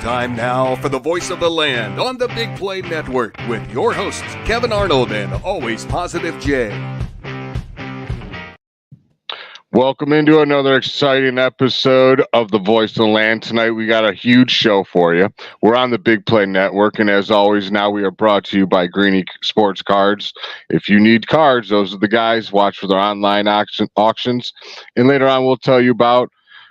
Time now for the voice of the land on the Big Play Network with your hosts, Kevin Arnold and Always Positive Jay. Welcome into another exciting episode of The Voice of the Land. Tonight we got a huge show for you. We're on the Big Play Network, and as always, now we are brought to you by Greeny Sports Cards. If you need cards, those are the guys. Watch for their online auctions. And later on, we'll tell you about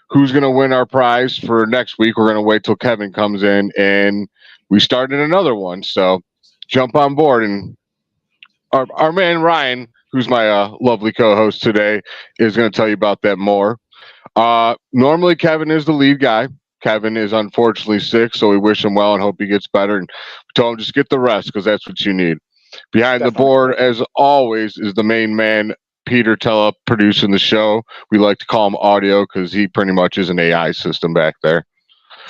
who's going to win our prize for next week. We're going to wait till Kevin comes in, and we started another one. So jump on board. And our man Ryan, who's my lovely co-host today, is going to tell you about that more. Normally, Kevin is the lead guy. Kevin is unfortunately sick, so we wish him well and hope he gets better. And we told him just get the rest because that's what you need. Behind the board, as always, is the main man, Peter Tella, producing the show. We like to call him Audio because he pretty much is an AI system back there.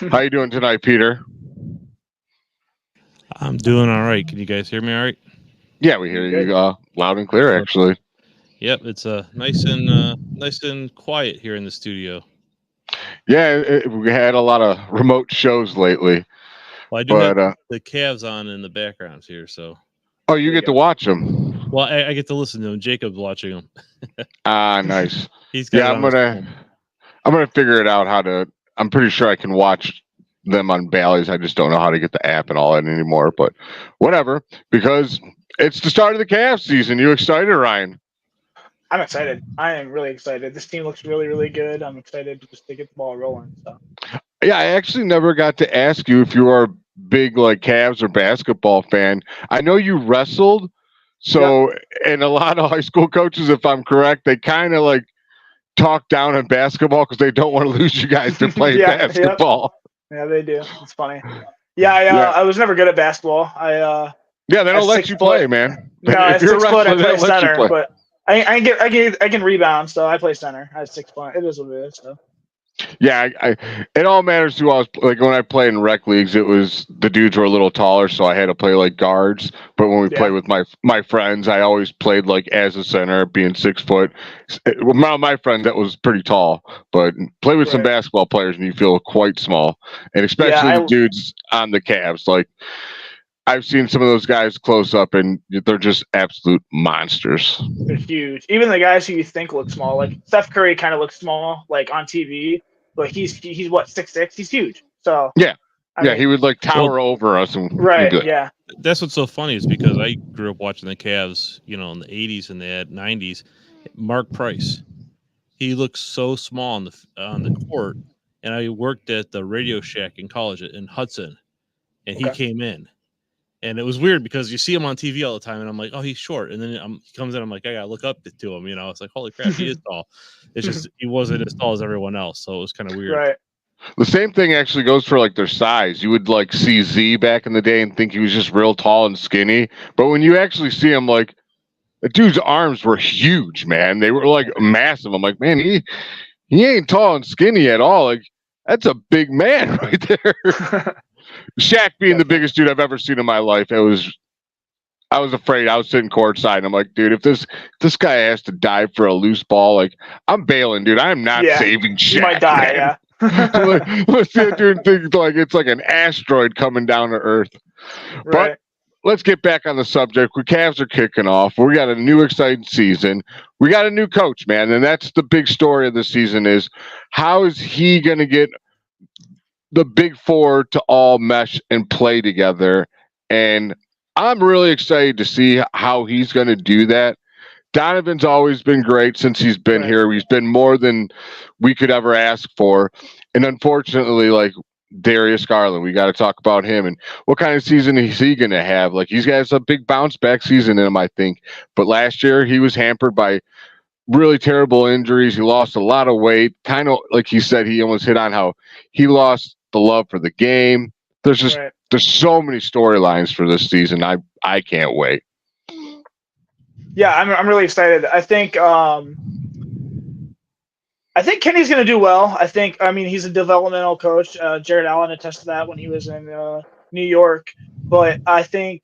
How you doing tonight, Peter? I'm doing all right. Can you guys hear me all right? Yeah, we hear you loud and clear, actually. Yep, it's nice and quiet here in the studio. Yeah, we had a lot of remote shows lately. Well, I do have the Cavs on in the background here, so. Oh, you get to watch them. Well, I get to listen to them. Jacob's watching them. Nice. He's got I'm gonna figure it out how to. I'm pretty sure I can watch them on Bally's. I just don't know how to get the app and all that anymore. But whatever, because it's the start of the Cavs season. You excited, Ryan? I'm excited. I am really excited. This team looks really, really good. I'm excited to get the ball rolling. So. Yeah, I actually never got to ask you if you are a big like Cavs or basketball fan. I know you wrestled, so and a lot of high school coaches, if I'm correct, they kind of like talk down on basketball because they don't want to lose you guys to play basketball. Yeah, they do. It's funny. I was never good at basketball. They don't let you play, man. No, at 6 foot, I play center, but I can rebound, so I play center. I have 6 foot. It is what it is. So. Yeah, it all matters who I was like when I played in rec leagues. It was the dudes were a little taller, so I had to play like guards. But when we played with my friends, I always played like as a center, being 6 foot. Well, my friend that was pretty tall, but play with some basketball players and you feel quite small, and especially the dudes on the Cavs. Like I've seen some of those guys close up, and they're just absolute monsters. They're huge. Even the guys who you think look small, like Steph Curry, kind of looks small, like on TV, but he's what 6'6". He's huge. So I mean, he would like tower over us. And yeah. That's what's so funny is because I grew up watching the Cavs, in the 80s and the 90s. Mark Price, he looked so small on the court, and I worked at the Radio Shack in college in Hudson, and he came in. And it was weird because you see him on TV all the time, and I'm like, oh, he's short. And then he comes in, I'm like, I gotta look up to him. It's like, holy crap, he is tall. It's just he wasn't as tall as everyone else, so it was kind of weird. Right. The same thing actually goes for like their size. You would like see Z back in the day and think he was just real tall and skinny, but when you actually see him, like the dude's arms were huge, man. They were like massive. I'm like, man, he ain't tall and skinny at all. Like that's a big man right there. Shaq being the biggest dude I've ever seen in my life, I was afraid. I was sitting courtside, and I'm like, dude, if this guy has to dive for a loose ball, like I'm bailing, dude. I'm not saving Shaq. You might die, Let's see that dude think like it's like an asteroid coming down to Earth. Right. But let's get back on the subject. The Cavs are kicking off. We got a new exciting season. We got a new coach, man, and that's the big story of the season is how is he going to get the big four to all mesh and play together. And I'm really excited to see how he's going to do that. Donovan's always been great since he's been here. He's been more than we could ever ask for. And unfortunately, like Darius Garland, we got to talk about him and what kind of season is he going to have? Like he's got a big bounce back season in him, I think. But last year he was hampered by really terrible injuries. He lost a lot of weight. Kind of like he said, he almost hit on how he lost the love for the game. There's just there's so many storylines for this season. I can't wait. Yeah, I'm really excited. I think Kenny's going to do well. I mean he's a developmental coach. Jared Allen attested that when he was in New York. But I think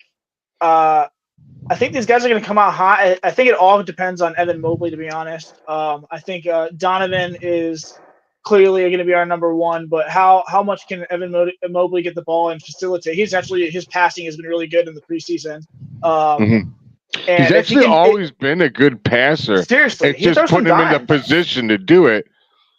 these guys are going to come out hot. I think it all depends on Evan Mobley, to be honest. I think Donovan is clearly going to be our number one. But how much can Mobley get the ball and facilitate? His passing has been really good in the preseason. He's And if he actually can, always been a good passer. seriously, It's he just throws some putting him in the dimes. position to do it.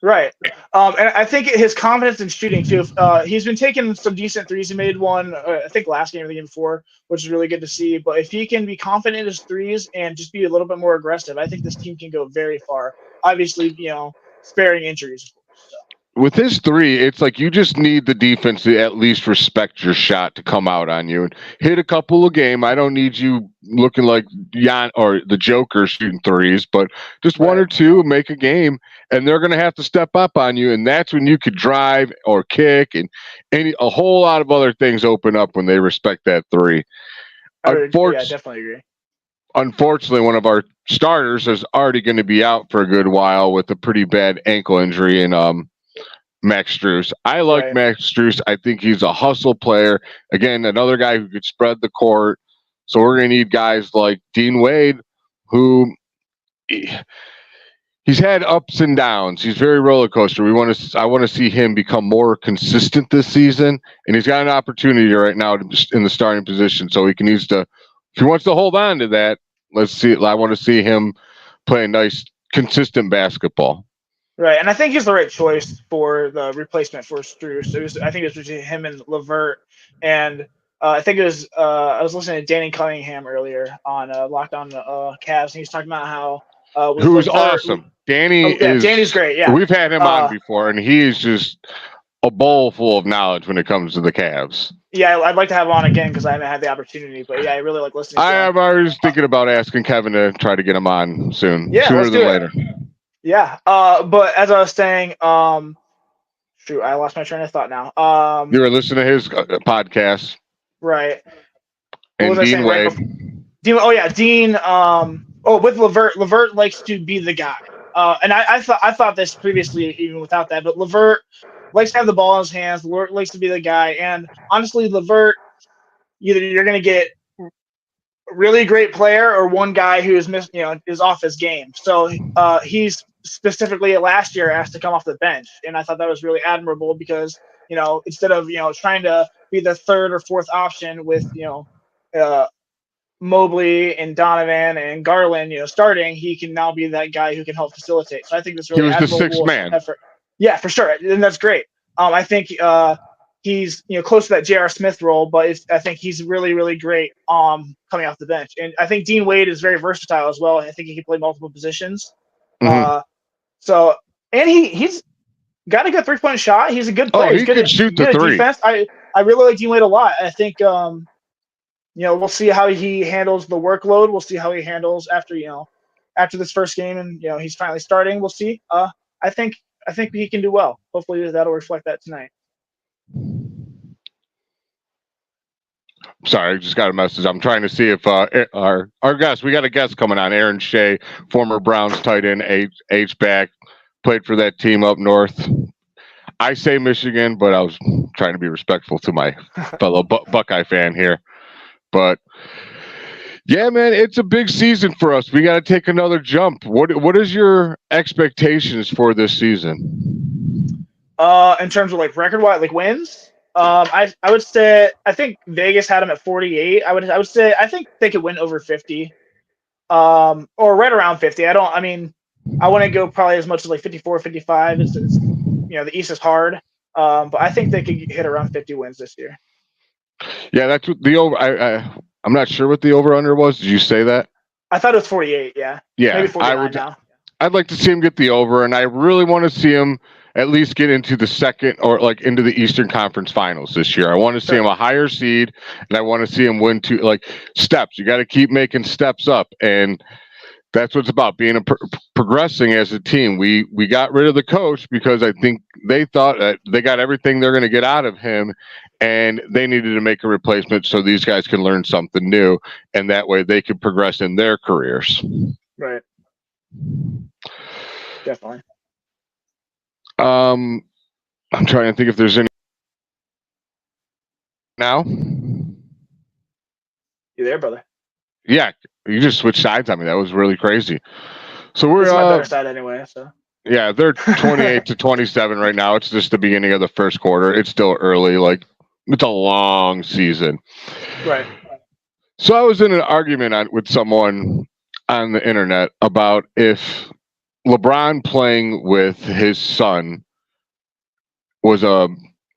Right. And I think his confidence in shooting too. He's been taking some decent threes. He made one, I think last game or the game before, which is really good to see. But if he can be confident in his threes and just be a little bit more aggressive, I think this team can go very far. Obviously, sparing injuries. So. With his three, it's like you just need the defense to at least respect your shot to come out on you and hit a couple a game. I don't need you looking like Jan or the Joker shooting threes, but just one or two, make a game, and they're going to have to step up on you, and that's when you could drive or kick, and a whole lot of other things open up when they respect that three. I definitely agree. Unfortunately, one of our starters is already going to be out for a good while with a pretty bad ankle injury, and Max Strus. I like Max Strus. I think he's a hustle player. Again, another guy who could spread the court. So we're going to need guys like Dean Wade, who he's had ups and downs. He's very roller coaster. I want to see him become more consistent this season, and he's got an opportunity right now in the starting position. So if he wants to hold on to that, let's see. I want to see him play nice, consistent basketball. Right, and I think he's the right choice for the replacement for Strus. I think it was between him and LeVert, and I think it was. I was listening to Danny Cunningham earlier on Locked On Cavs, and he was talking about how who's awesome. Danny's great. Yeah, we've had him on before, and he is just a bowl full of knowledge when it comes to the Cavs. Yeah, I'd like to have him on again because I haven't had the opportunity. But yeah, I really like listening. I was thinking about asking Kevin to try to get him on soon. Yeah, sooner than later. Yeah, but as I was saying, shoot, I lost my train of thought now. You were listening to his podcast, right? And Dean Wade. Dean. With LeVert likes to be the guy. And I thought this previously even without that, but LeVert likes to have the ball in his hands. LeVert likes to be the guy, and honestly, LeVert, either you're going to get a really great player or one guy who is off his game. So he's specifically last year asked to come off the bench, and I thought that was really admirable because instead of trying to be the third or fourth option with Mobley and Donovan and Garland starting, he can now be that guy who can help facilitate. So I think this really he was the sixth man effort. Yeah, for sure, and that's great. I think he's close to that J.R. Smith role, but I think he's really, really great coming off the bench. And I think Dean Wade is very versatile as well. I think he can play multiple positions. Mm-hmm. And he's got a good 3-point shot. He's a good player. He can shoot the three. Defense. I really like Dean Wade a lot. I think we'll see how he handles the workload. We'll see how he handles after this first game, and he's finally starting. We'll see. I think he can do well. Hopefully that'll reflect that tonight. Sorry, I just got a message. I'm trying to see if our guest, we got a guest coming on, Aaron Shea, former Browns tight end, H-back, played for that team up north. I say Michigan, but I was trying to be respectful to my fellow Buckeye fan here. But yeah, man, it's a big season for us. We got to take another jump. What is your expectations for this season? In terms of record-wise, wins. I would say I think Vegas had them at 48. I would say I think they could win over 50, or right around 50. I want to go probably as much as 54, 55. It's the East is hard, but I think they could hit around 50 wins this year. Yeah, that's what the over. I'm not sure what the over/under was. Did you say that? I thought it was 48. Yeah. Yeah, maybe 49 now. I'd like to see him get the over, and I really want to see him at least get into the second or into the Eastern Conference Finals this year. I want to see him a higher seed, and I want to see him win steps. You got to keep making steps up, and that's what it's about, being progressing as a team. We got rid of the coach because I think they thought that they got everything they're going to get out of him, and they needed to make a replacement so these guys can learn something new, and that way they could progress in their careers. Right. Definitely. I'm trying to think if there's any now. You there, brother? Yeah, you just switched sides on me. That was really crazy. So we're my better side anyway. So Yeah, they're 28 to 27 right now. It's just the beginning of the first quarter. It's still early. Like, it's a long season. Right. So I was in an argument with someone on the internet about if LeBron playing with his son was a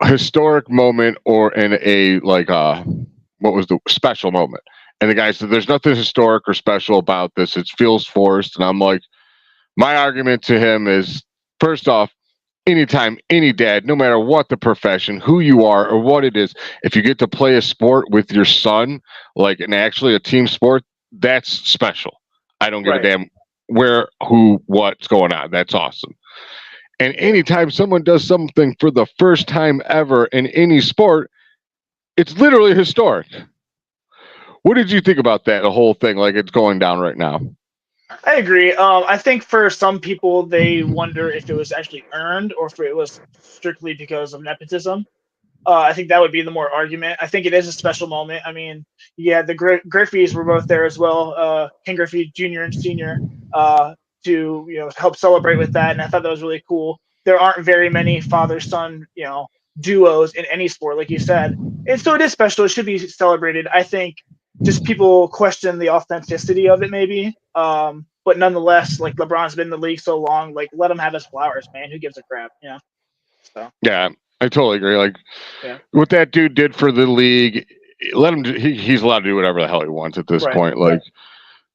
historic moment or in a what was the special moment. And the guy said there's nothing historic or special about this. It feels forced. And I'm like, my argument to him is, first off, anytime any dad, no matter what the profession, who you are or what it is, if you get to play a sport with your son, like and actually a team sport, that's special. I don't give a Right. damn where, who, what's going on. That's awesome. And anytime someone does something for the first time ever in any sport, it's literally historic. What did you think about that, the whole thing, like it's going down right now? I agree. I think for some people, they wonder if it was actually earned or if it was strictly because of nepotism. I think that would be the more argument. I think it is a special moment. I mean, yeah, the Griffeys were both there as well, King Griffey Jr. and Sr. To help celebrate with that, and I thought that was really cool. There aren't very many father-son duos in any sport, like you said, and so it is special. It should be celebrated. I think just people question the authenticity of it, maybe. But nonetheless, like LeBron's been in the league so long, like let him have his flowers, man. Who gives a crap? So Yeah, I totally agree. Like yeah. what that dude did for the league, let him. He's allowed to do whatever the hell he wants at this Right. point. Like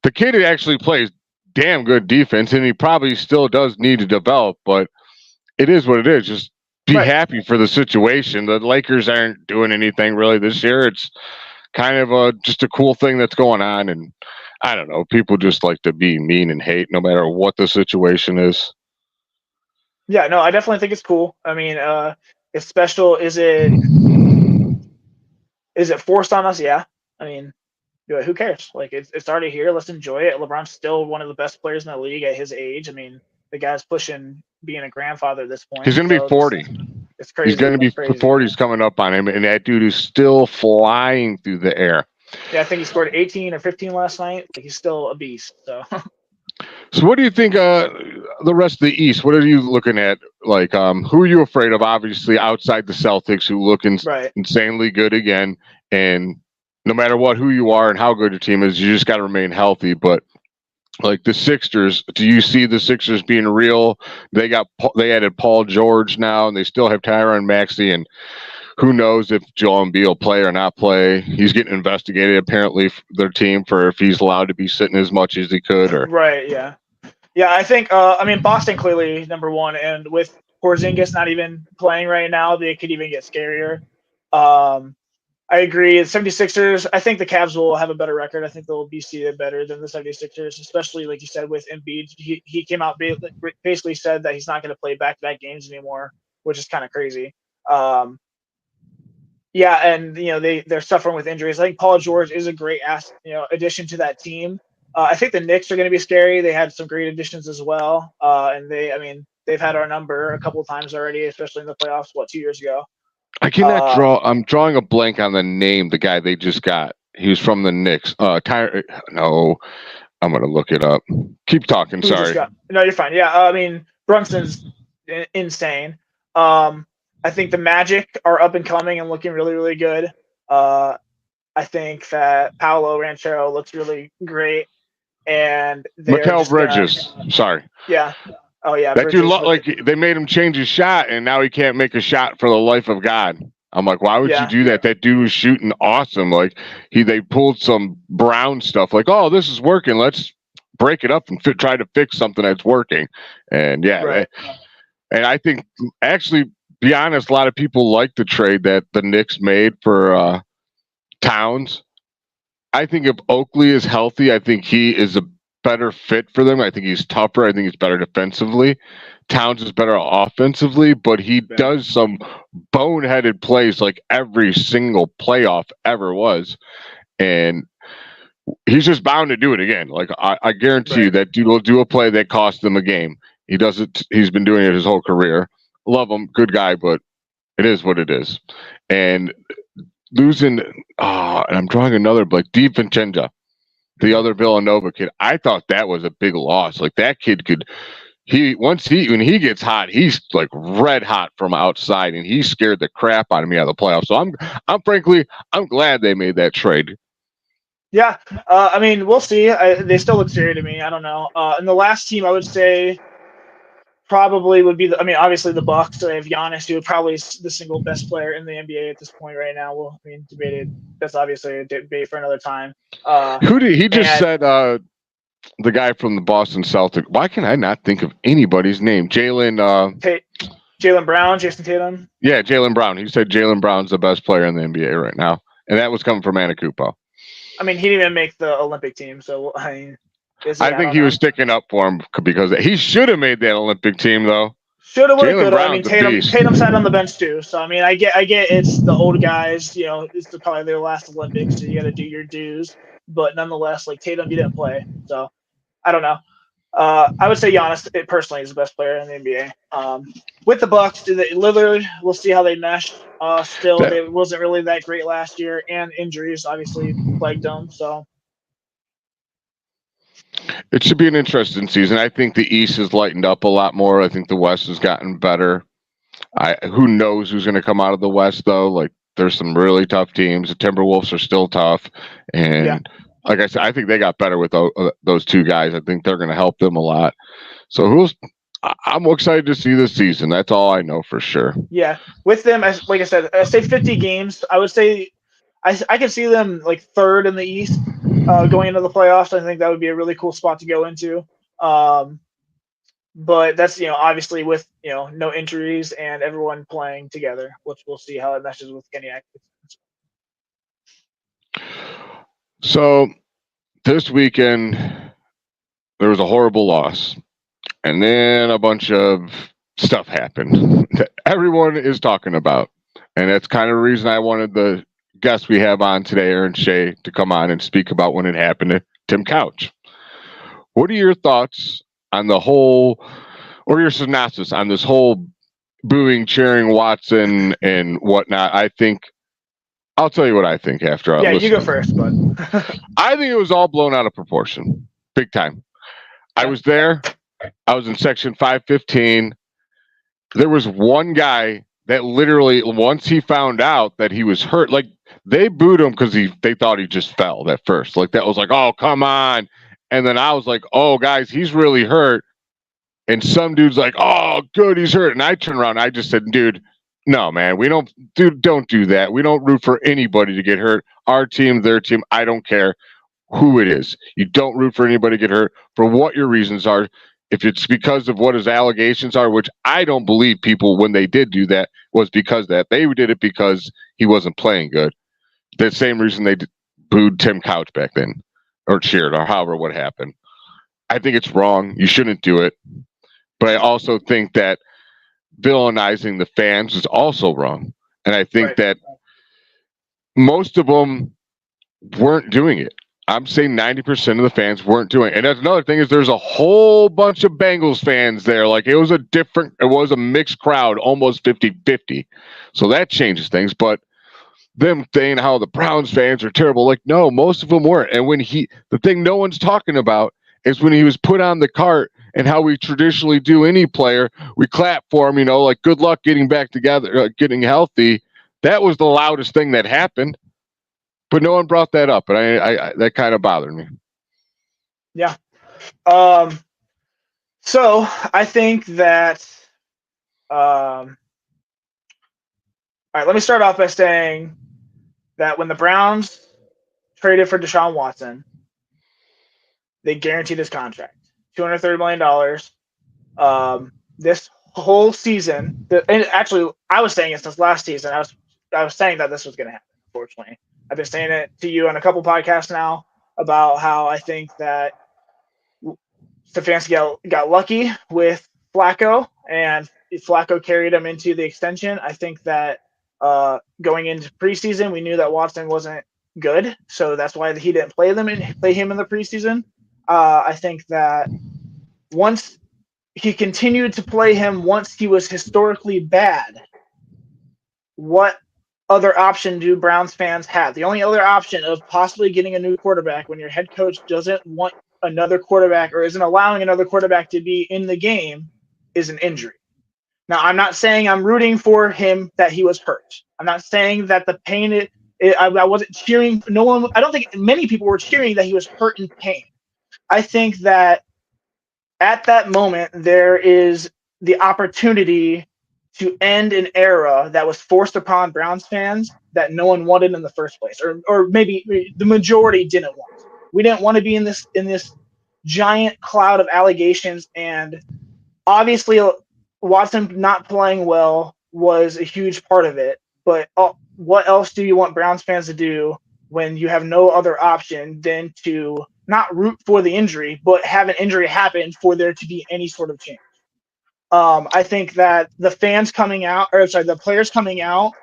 the kid actually plays damn good defense, and he probably still does need to develop. But it is what it is. Just be Right. happy for the situation. The Lakers aren't doing anything really this year. It's kind of just a cool thing that's going on, and I don't know. People just like to be mean and hate, no matter what the situation is. Yeah, no, I definitely think it's cool. I mean, it's special. Is it forced on us? Yeah. I mean, who cares? Like it's already here. Let's enjoy it. LeBron's still one of the best players in the league at his age. I mean, the guy's pushing being a grandfather at this point. He's going to be So 40. It's crazy. He's going to be crazy. 40s coming up on him, and that dude is still flying through the air. Yeah, I think he scored 18 or 15 last night. Like, he's still a beast. So what do you think the rest of the East? What are you looking at? Like, who are you afraid of? Obviously, outside the Celtics, who look right. insanely good again. And no matter what, who you are and how good your team is, you just got to remain healthy. But like the Sixers, do you see the Sixers being real? They added Paul George now, and they still have Tyronn Maxey, and who knows if Joel Embiid will play or not play. He's getting investigated apparently their team for if he's allowed to be sitting as much as he could. Or right, yeah. I think I mean Boston clearly number one, and with Porzingis not even playing right now, they could even get scarier. I agree. The 76ers, I think the Cavs will have a better record. I think they'll be seeded better than the 76ers, especially like you said with Embiid. He came out basically said that he's not going to play back-to-back games anymore, which is kind of crazy. Yeah, and they're suffering with injuries. I think Paul George is a great addition to that team. I think the Knicks are going to be scary. They had some great additions as well, and they've had our number a couple of times already, especially in the playoffs. 2 years ago? I cannot draw. I'm drawing a blank on the name. The guy they just got. He was from the Knicks. No, I'm gonna look it up. Keep talking. Sorry. No, you're fine. Yeah, I mean Brunson's insane. I think the Magic are up and coming and looking really, really good. I think that Paolo Ranchero looks really great, and Mikal Bridges. Sorry. Yeah. Oh yeah. That dude they made him change his shot, and now he can't make a shot for the life of God. I'm like, why would you do that? That dude was shooting awesome. Like they pulled some Brown stuff. Like, oh, this is working. Let's break it up and try to fix something that's working. And right. And I think actually, be honest, a lot of people like the trade that the Knicks made for Towns. I think if Oakley is healthy, I think he is a better fit for them. I think he's tougher. I think he's better defensively. Towns is better offensively, but he does some boneheaded plays like every single playoff ever was. And he's just bound to do it again. Like I guarantee you that dude will do a play that costs them a game. He does it. He's been doing it his whole career. Love him. Good guy, but it is what it is. And losing, and I'm drawing another like DiVincenzo, the other Villanova kid. I thought that was a big loss. Like that kid could when he gets hot, he's like red hot from outside, and he scared the crap out of me out of the playoffs. So I'm glad they made that trade. Yeah, I mean, we'll see. They still look scary to me. I don't know. And the last team I would say probably would be obviously the Bucks. So they have Giannis, who probably is the single best player in the NBA at this point right now. Well, I mean, debated. That's obviously a debate for another time. He just said the guy from the Boston Celtics. Why can I not think of anybody's name? Jaylen Brown, Jason Tatum. Yeah, Jaylen Brown. He said Jaylen Brown's the best player in the NBA right now, and that was coming from Antetokounmpo. I mean, he didn't even make the Olympic team, so I think he was sticking up for him because he should have made that Olympic team, though. Should have, would have. I mean, Tatum sat on the bench too, so I mean, I get it's the old guys. You know, it's probably their last Olympics, so you got to do your dues. But nonetheless, like Tatum, he didn't play, so I don't know. I would say Giannis personally is the best player in the NBA. With the Bucks, Lillard, we'll see how they mesh. Still, it wasn't really that great last year, and injuries obviously plagued them. So it should be an interesting season. I think the East has lightened up a lot more. I think the West has gotten better. Who knows who's going to come out of the West, though? Like, there's some really tough teams. The Timberwolves are still tough. And like I said, I think they got better with those two guys. I think they're going to help them a lot. So I'm excited to see this season. That's all I know for sure. Yeah. With them, like I said, I say 50 games. I would say I can see them like third in the East going into the playoffs. I think that would be a really cool spot to go into. But that's, obviously with, no injuries and everyone playing together, which we'll see how it meshes with Kenny Atkinson. So this weekend, there was a horrible loss. And then a bunch of stuff happened that everyone is talking about. And that's kind of the reason I wanted the guest we have on today, Aaron Shea, to come on and speak about when it happened to Tim Couch. What are your thoughts on the whole, or your synopsis on this whole booing, cheering Watson and whatnot? I'll tell you what I think after I listen. You go first, bud. I think it was all blown out of proportion. Big time. I was there. I was in section 515. There was one guy that literally, once he found out that he was hurt, like they booed him because they thought he just fell at first. Like that was like, oh, come on. And then I was like, oh, guys, he's really hurt. And some dude's like, oh, good, he's hurt. And I turned around. I just said, dude, no, man, don't do that. We don't root for anybody to get hurt. Our team, their team, I don't care who it is. You don't root for anybody to get hurt for what your reasons are. If it's because of what his allegations are, which I don't believe people, when they did do that, was because that. They did it because he wasn't playing good. The same reason they booed Tim Couch back then, or cheered, or however what happened. I think it's wrong. You shouldn't do it. But I also think that villainizing the fans is also wrong. And I think that most of them weren't doing it. I'm saying 90% of the fans weren't doing it. And that's another thing, is there's a whole bunch of Bengals fans there. Like it was a mixed crowd, almost 50-50. So that changes things. But them saying how the Browns fans are terrible, like, no, most of them weren't. And the thing no one's talking about is when he was put on the cart and how we traditionally do any player, we clap for him, like good luck getting back together, getting healthy. That was the loudest thing that happened. But no one brought that up, and I that kind of bothered me. Yeah. So I think that. All right, let me start off by saying that when the Browns traded for Deshaun Watson, they guaranteed his contract, $230 million. This whole season, and actually, I was saying it since last season. I was saying that this was going to happen. Unfortunately, I've been saying it to you on a couple podcasts now about how I think that Stefanski got lucky with Flacco, and Flacco carried him into the extension. I think that going into preseason, we knew that Watson wasn't good, so that's why he didn't play him in the preseason. I think that once he continued to play him, once he was historically bad, what other option do Browns fans have? The only other option of possibly getting a new quarterback when your head coach doesn't want another quarterback or isn't allowing another quarterback to be in the game is an injury. Now, I'm not saying I'm rooting for him that he was hurt. I'm not saying that the pain. I wasn't cheering. No one. I don't think many people were cheering that he was hurt in pain. I think that at that moment there is the opportunity to end an era that was forced upon Browns fans that no one wanted in the first place, or maybe the majority didn't want. We didn't want to be in this giant cloud of allegations, and obviously Watson not playing well was a huge part of it. But what else do you want Browns fans to do when you have no other option than to not root for the injury, but have an injury happen for there to be any sort of change? I think that the players coming out,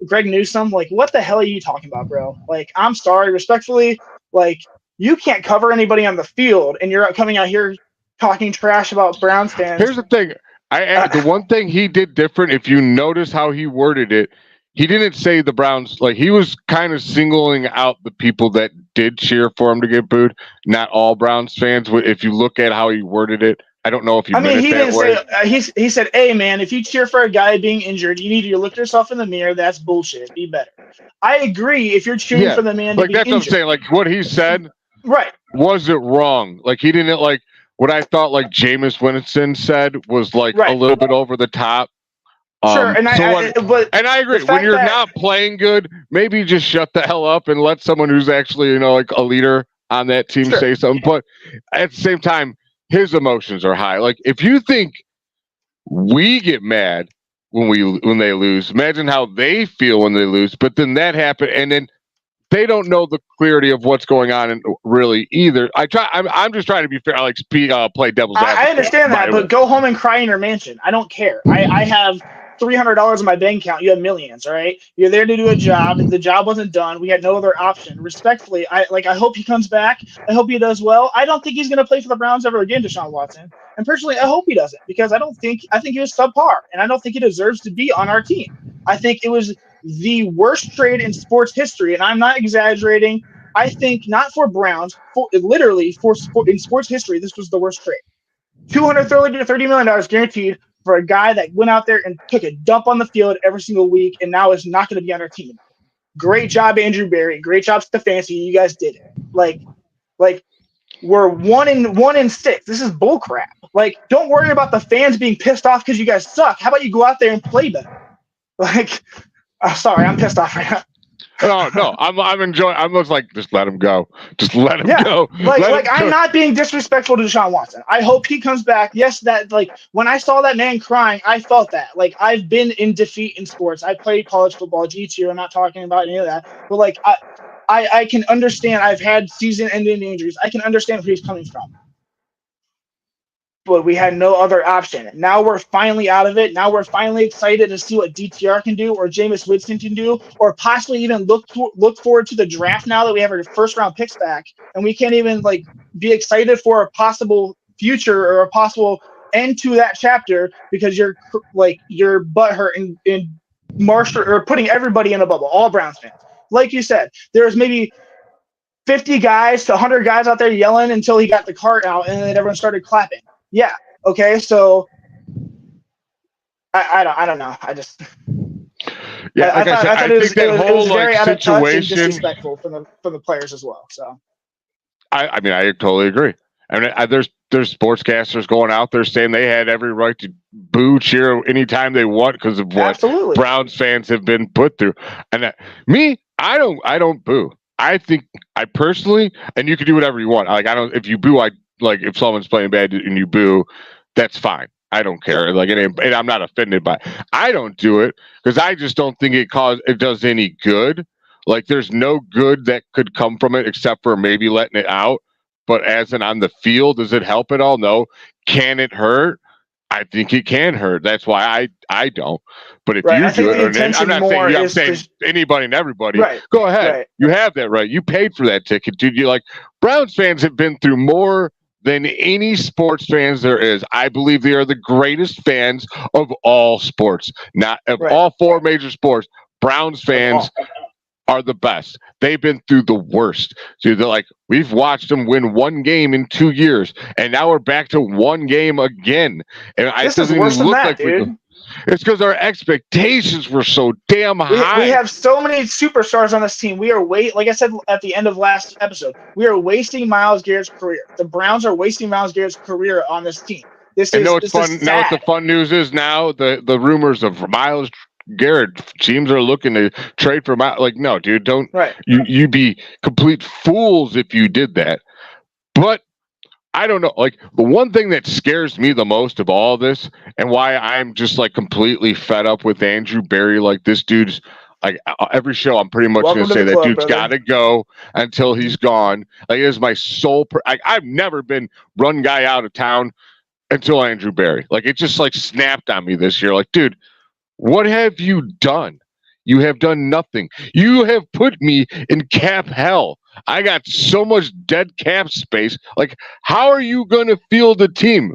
Greg Newsome, like, what the hell are you talking about, bro? Like, I'm sorry, respectfully, like, you can't cover anybody on the field, and you're coming out here talking trash about Browns fans. Here's the thing. The one thing he did different, if you notice how he worded it, he didn't say the Browns, like, he was kind of singling out the people that did cheer for him to get booed, not all Browns fans. If you look at how he worded it, I don't know if you meant it that way. He said, hey, man, if you cheer for a guy being injured, you need to look yourself in the mirror. That's bullshit. Be better. I agree if you're cheering for the man to be injured. That's what I'm saying. Like, what he said right. wasn't wrong. Like, he didn't, like, what I thought, like, Jameis Winston said was, like, a little bit over the top. Sure, and I agree. When you're not playing good, maybe just shut the hell up and let someone who's actually, you know, like a leader on that team say something. But at the same time, his emotions are high. Like, if you think we get mad when they lose, imagine how they feel when they lose. But then that happened, and then they don't know the clarity of what's going on and really either. I'm just trying to be fair. I like play devil's advocate. I understand that, but go home and cry in your mansion. I don't care. I have $300 in my bank account. You have millions, all right? You're there to do a job, and the job wasn't done. We had no other option. Respectfully, I hope he comes back. I hope he does well. I don't think he's going to play for the Browns ever again, Deshaun Watson. And personally, I hope he doesn't, because I think he was subpar, and I don't think he deserves to be on our team. I think it was the worst trade in sports history, and I'm not exaggerating. I think not for Browns, in sports history, this was the worst trade. $230 million guaranteed for a guy that went out there and took a dump on the field every single week, and now is not going to be on our team. Great job, Andrew Berry. Great job, Stefanski. You guys did it. Like we're 1-6. This is bullcrap. Like, don't worry about the fans being pissed off because you guys suck. How about you go out there and play better? Like, sorry, I'm pissed off right now. No, I'm enjoying. I'm just like, just let him go. Just let him go. I'm not being disrespectful to Deshaun Watson. I hope he comes back. Yes, that, like, when I saw that man crying, I felt that. Like, I've been in defeat in sports. I played college football, G2. I'm not talking about any of that. But, like, I can understand. I've had season-ending injuries. I can understand where he's coming from. But we had no other option. Now we're finally out of it. Now we're finally excited to see what DTR can do, or Jameis Winston can do, or possibly even look forward to the draft now that we have our first-round picks back, and we can't even, like, be excited for a possible future or a possible end to that chapter because you're butthurt in Marshall or putting everybody in a bubble, all Browns fans. Like you said, there's maybe 50 guys to 100 guys out there yelling until he got the cart out, and then everyone started clapping. Yeah. Okay. So I don't know. I just I thought it was very out of touch and disrespectful from the players as well. So I mean, I totally agree. I mean, there's sportscasters going out there saying they had every right to boo, cheer anytime they want because of what Browns fans have been put through. And I don't boo. I think I personally, and you can do whatever you want. Like, if you boo, like, if someone's playing bad and you boo, that's fine. I don't care. Like, and I'm not offended by it. I don't do it because I just don't think it does any good. Like, there's no good that could come from it except for maybe letting it out. But as in on the field, does it help at all? No. Can it hurt? I think it can hurt. That's why I don't. But if you do it, and I'm not saying anybody and everybody. Right. Go ahead. Right. You have that right. You paid for that ticket, dude. You, like, Browns fans have been through more than any sports fans there is. I believe they are the greatest fans of all sports, not of all four major sports. Browns fans are the best. They've been through the worst. So they're like, we've watched them win one game in 2 years, and now we're back to one game again. And This is worse than that, dude. It's because our expectations were so damn high. We have so many superstars on this team. We are like I said at the end of last episode, we are wasting Myles Garrett's career. The Browns are wasting Myles Garrett's career on this team. Know what the fun news is now? The rumors of Myles Garrett, teams are looking to trade for Myles. Like, no, dude, don't. Right. You'd be complete fools if you did that. But I don't know. Like, the one thing that scares me the most of all this, and why I'm just like completely fed up with Andrew Berry, like this dude's like every show, I'm pretty much going to say that dude's got to go until he's gone. Like, it is my sole. I've never been run guy out of town until Andrew Berry. Like, it just like snapped on me this year. Like, dude, what have you done? You have done nothing. You have put me in cap hell. I got so much dead cap space. Like, how are you going to field the team?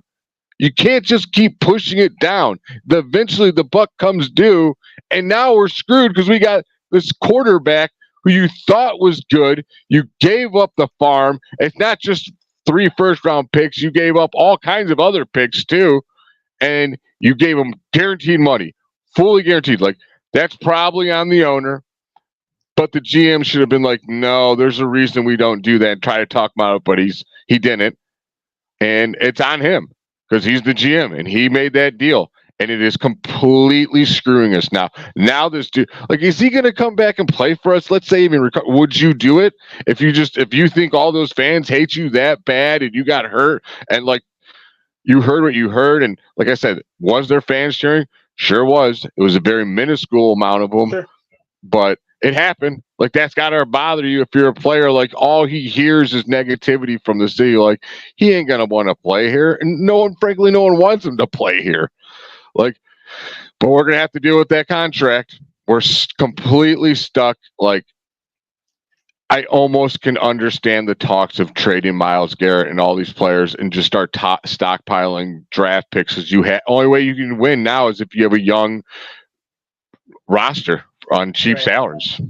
You can't just keep pushing it down. Eventually, the buck comes due, and now we're screwed because we got this quarterback who you thought was good. You gave up the farm. It's not just 3 first-round picks. You gave up all kinds of other picks, too, and you gave him guaranteed money, fully guaranteed. Like, that's probably on the owner. But the GM should have been like, no, there's a reason we don't do that, and try to talk him out of it, but he didn't. And it's on him because he's the GM and he made that deal. And it is completely screwing us now. Now this dude, like, is he going to come back and play for us? Let's say even would you do it if you think all those fans hate you that bad and you got hurt and like you heard what you heard? And like I said, was there fans cheering? Sure was. It was a very minuscule amount of them, sure. But it happened. Like, that's got to bother you if you're a player. Like, all he hears is negativity from the city. Like, he ain't going to want to play here. And no one wants him to play here. Like, but we're going to have to deal with that contract. We're completely stuck. Like, I almost can understand the talks of trading Myles Garrett and all these players and just start stockpiling draft picks. Because only way you can win now is if you have a young roster on cheap salaries.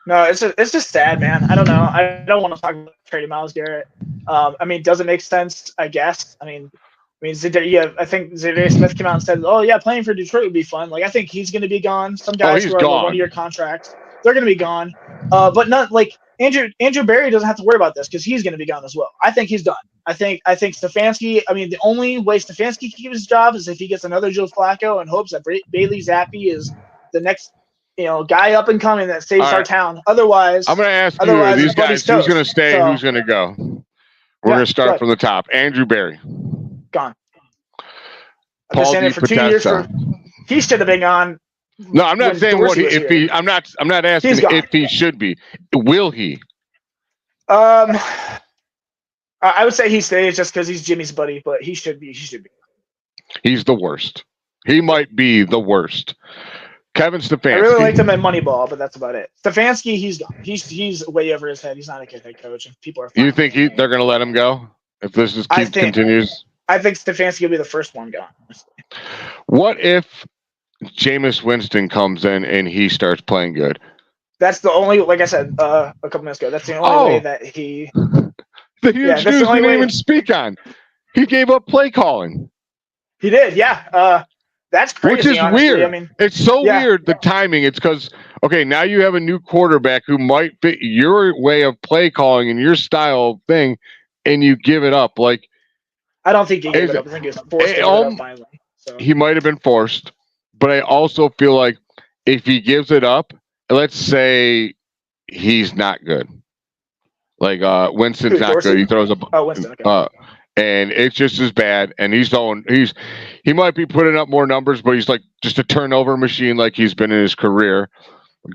No, it's just sad, man. I don't know. I don't want to talk about trading Myles Garrett. I mean, does it make sense? I guess. I think Zadarius Smith came out and said, "Oh yeah, playing for Detroit would be fun." Like, I think he's going to be gone. Some guys who are on 1-year contracts, they're going to be gone. But not like Andrew Berry doesn't have to worry about this because he's going to be gone as well. I think he's done. I think Stefanski. I mean, the only way Stefanski can keep his job is if he gets another Joe Flacco and hopes that Bailey Zappi is the next, guy up and coming that saves our town. Otherwise, I'm going to ask you, these guys, who's going to stay, who's going to go? We're going to start from the top. Andrew Berry. Gone. Paul I've been saying it for 2 years. He should have been gone. No, I'm not saying I'm not asking if he should be. Will he? I would say he stays just because he's Jimmy's buddy, but he should be. He's the worst. He might be the worst. Kevin Stefanski. I really liked him at Moneyball, but that's about it. Stefanski, he's gone. He's way over his head. He's not a good head coach, and people are. You think they're going to let him go if this continues? I think Stefanski will be the first one gone. What if Jameis Winston comes in and he starts playing good? That's the only, like I said a couple minutes ago. That's the only way that he. The huge news we didn't even speak on. He gave up play calling. He did, yeah. That's crazy. Which is honestly. weird. I mean, it's so weird, the timing. It's because, now you have a new quarterback who might fit your way of play calling and your style of thing, and you give it up. Like, I don't think he gave it up. I think he was forced to give it up finally. So. He might have been forced, but I also feel like if he gives it up, let's say he's not good. Like, Winston's not good. He throws a Winston, okay. And it's just as bad. And he might be putting up more numbers, but he's like just a turnover machine like he's been in his career.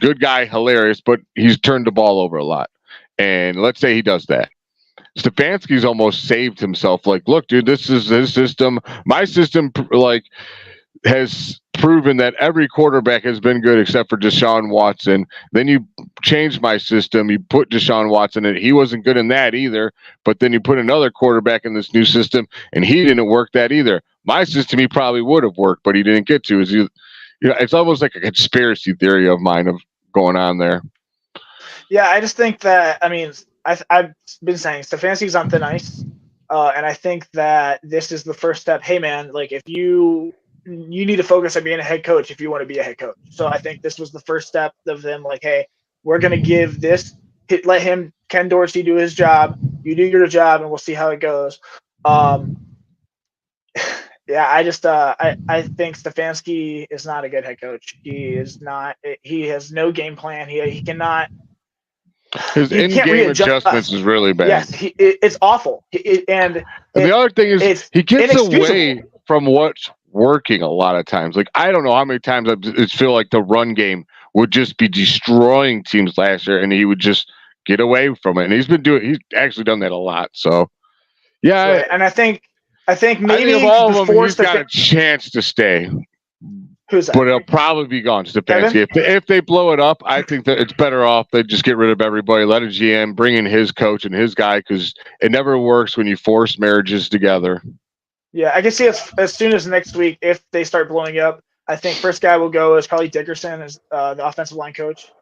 Good guy, hilarious, but he's turned the ball over a lot. And let's say he does that. Stefanski's almost saved himself. Like, look, dude, this is his system. My system, like, has proven that every quarterback has been good except for Deshaun Watson. Then you changed my system. You put Deshaun Watson in. He wasn't good in that either. But then you put another quarterback in this new system, and he didn't work that either. My system, he probably would have worked, but he didn't get to. It's almost like a conspiracy theory of mine of going on there. Yeah, I just think that, I mean, I've been saying Stefanski's on thin ice, and I think that this is the first step. Hey, man, like if you need to focus on being a head coach if you want to be a head coach. So I think this was the first step of them. Like, hey, we're gonna give this, let him Ken Dorsey do his job. You do your job, and we'll see how it goes. Yeah, I just I think Stefanski is not a good head coach. He is not. He has no game plan. He cannot. His You can't in-game readjust. adjustments is really bad. Yes, it's awful. And the other thing is he gets inexcusable. away from what's working a lot of times. Like, I don't know how many times I just feel like the run game would just be destroying teams last year, and he would just get away from it. And he's actually done that a lot. So, yeah. Right. And I think maybe of all of them, he's got a chance to stay. Who's that? But it'll probably be gone, Stefanski. If they blow it up, I think that it's better off they just get rid of everybody, let a GM, bring in his coach and his guy, because it never works when you force marriages together. Yeah, I can see as soon as next week, if they start blowing up, I think first guy will go is probably Dickerson as the offensive line coach.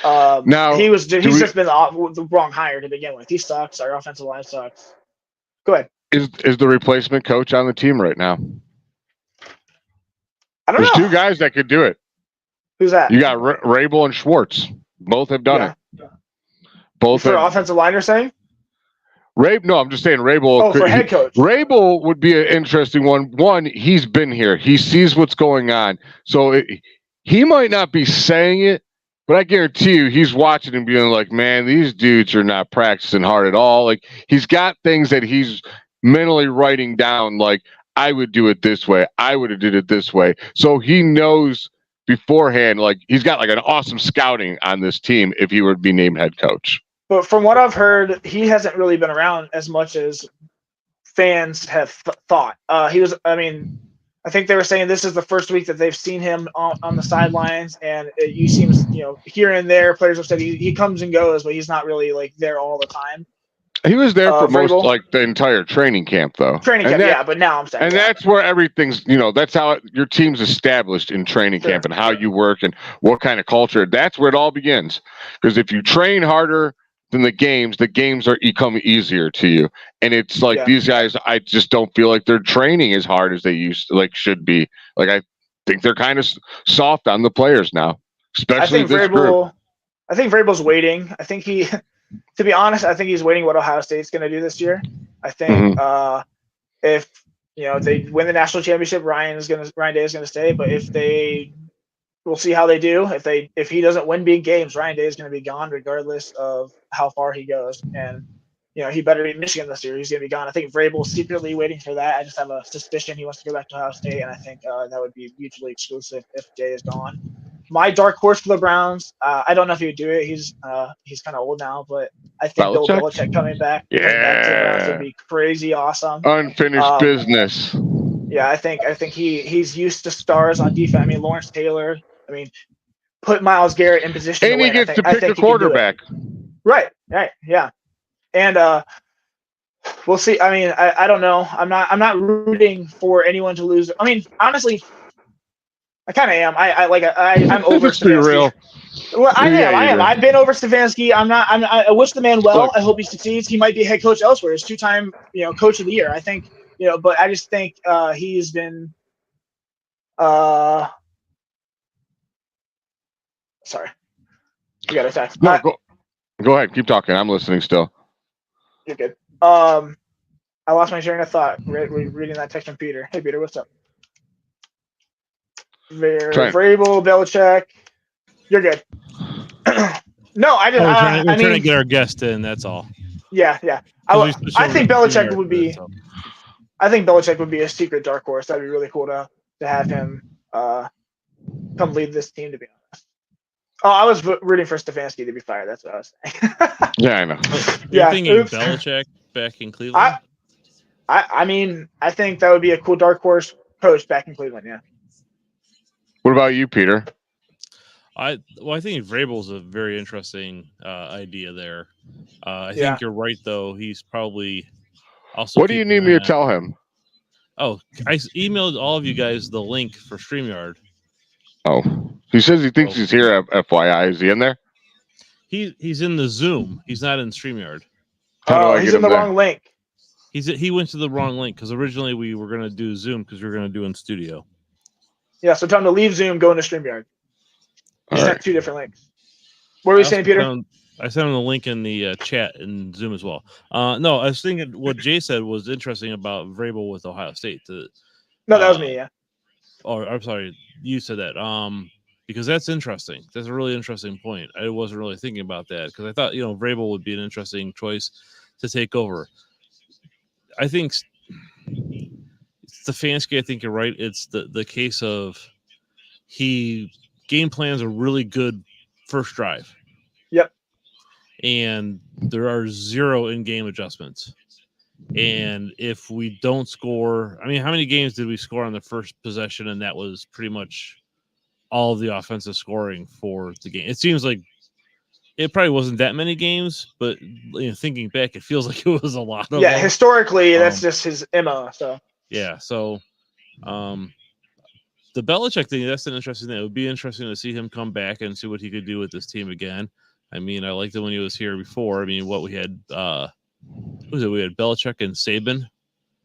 Now he's just been the wrong hire to begin with. He sucks. Our offensive line sucks. Go ahead. Is the replacement coach on the team right now? I don't know. There's two guys that could do it. Who's that? You got Rabel and Schwartz. Both have done it. Yeah. Both for offensive line, you're saying? No, I'm just saying Rabel. Oh, for head coach. Rabel would be an interesting one. One, he's been here. He sees what's going on. So he might not be saying it, but I guarantee you he's watching and being like, man, these dudes are not practicing hard at all. Like, he's got things that he's mentally writing down, like, I would do it this way. I would have did it this way. So he knows beforehand, like, he's got like an awesome scouting on this team if he were to be named head coach. But from what I've heard, he hasn't really been around as much as fans have thought. I think they were saying this is the first week that they've seen him on the sidelines, and you seem, here and there, players have said he comes and goes, but he's not really like there all the time. He was there for most, like, the entire training camp, though. But now I'm saying. And that's where everything's, that's how your team's established in training camp and how you work and what kind of culture. That's where it all begins. Because if you train harder than the games become easier to you. And it's like these guys, I just don't feel like they're training as hard as they should be. Like, I think they're kind of soft on the players now, especially this group. I think Vrabel's waiting. I think to be honest, I think he's waiting what Ohio State's going to do this year. I think if they win the national championship, Ryan Day is going to stay. But we'll see how they do. If he doesn't win big games, Ryan Day is going to be gone regardless of how far he goes. And he better beat Michigan this year. He's going to be gone. I think Vrabel's secretly waiting for that. I just have a suspicion he wants to go back to Ohio State, and I think that would be mutually exclusive if Day is gone. My dark horse for the Browns, I don't know if he would do it. He's kind of old now, but I think Bill Belichick coming back to the Browns would be crazy awesome. Unfinished business. Yeah, I think he's used to stars on defense. I mean, Lawrence Taylor. I mean, put Myles Garrett in position. And he gets to pick a quarterback. Right, yeah. And we'll see. I mean, I don't know. I'm not rooting for anyone to lose. I mean, honestly, I kind of am. I'm over Stefanski. Real. Well, I am. I've been over Stefanski. I wish the man well. I hope he succeeds. He might be head coach elsewhere. He's 2-time, coach of the year. I think, but I just think he's been. Sorry, you got a text. No, go ahead. Keep talking. I'm listening still. You're good. I lost my train of thought. Reading that text from Peter. Hey, Peter, what's up? Vrabel, Belichick. You're good. No, I just. We're trying to get our guest in. That's all. Yeah. I think Belichick would be. I think Belichick would be a secret dark horse. That'd be really cool to have him come lead this team. To be honest. Oh, I was rooting for Stefanski to be fired. That's what I was saying. Yeah, I know. You're thinking Belichick back in Cleveland. I mean, I think that would be a cool dark horse coach back in Cleveland. Yeah. What about you, Peter? I think Vrabel's a very interesting idea there. I think you're right, though. He's probably also. What do you need me to tell him? Oh, I emailed all of you guys the link for StreamYard. Oh, he says he thinks he's here. FYI, is he in there? He's in the Zoom. He's not in StreamYard. How do I he's get in the him there? wrong link. He went to the wrong link because originally we were gonna do Zoom because we were gonna do in studio. Yeah, so tell him to leave Zoom, go into StreamYard. He All sent right. 2 different links. What were you saying, Peter? I sent him the link in the chat in Zoom as well. No, I was thinking what Jay said was interesting about Vrabel with Ohio State. No, that was me. Yeah. Oh, I'm sorry, you said that. Because that's interesting. That's a really interesting point. I wasn't really thinking about that because I thought Vrabel would be an interesting choice to take over. I think Stefanski. I think you're right. It's the case of he game plans a really good first drive. Yep. And there are 0 in-game adjustments. And if we don't score, I mean, how many games did we score on the first possession? And that was pretty much all of the offensive scoring for the game. It seems like it probably wasn't that many games, but thinking back, it feels like it was a lot of them. Historically, that's just his MO. So yeah, so the Belichick thing, that's an interesting thing. It would be interesting to see him come back and see what he could do with this team again. I mean, I liked it when he was here before. I mean, what we had, who was it? We had Belichick and Saban.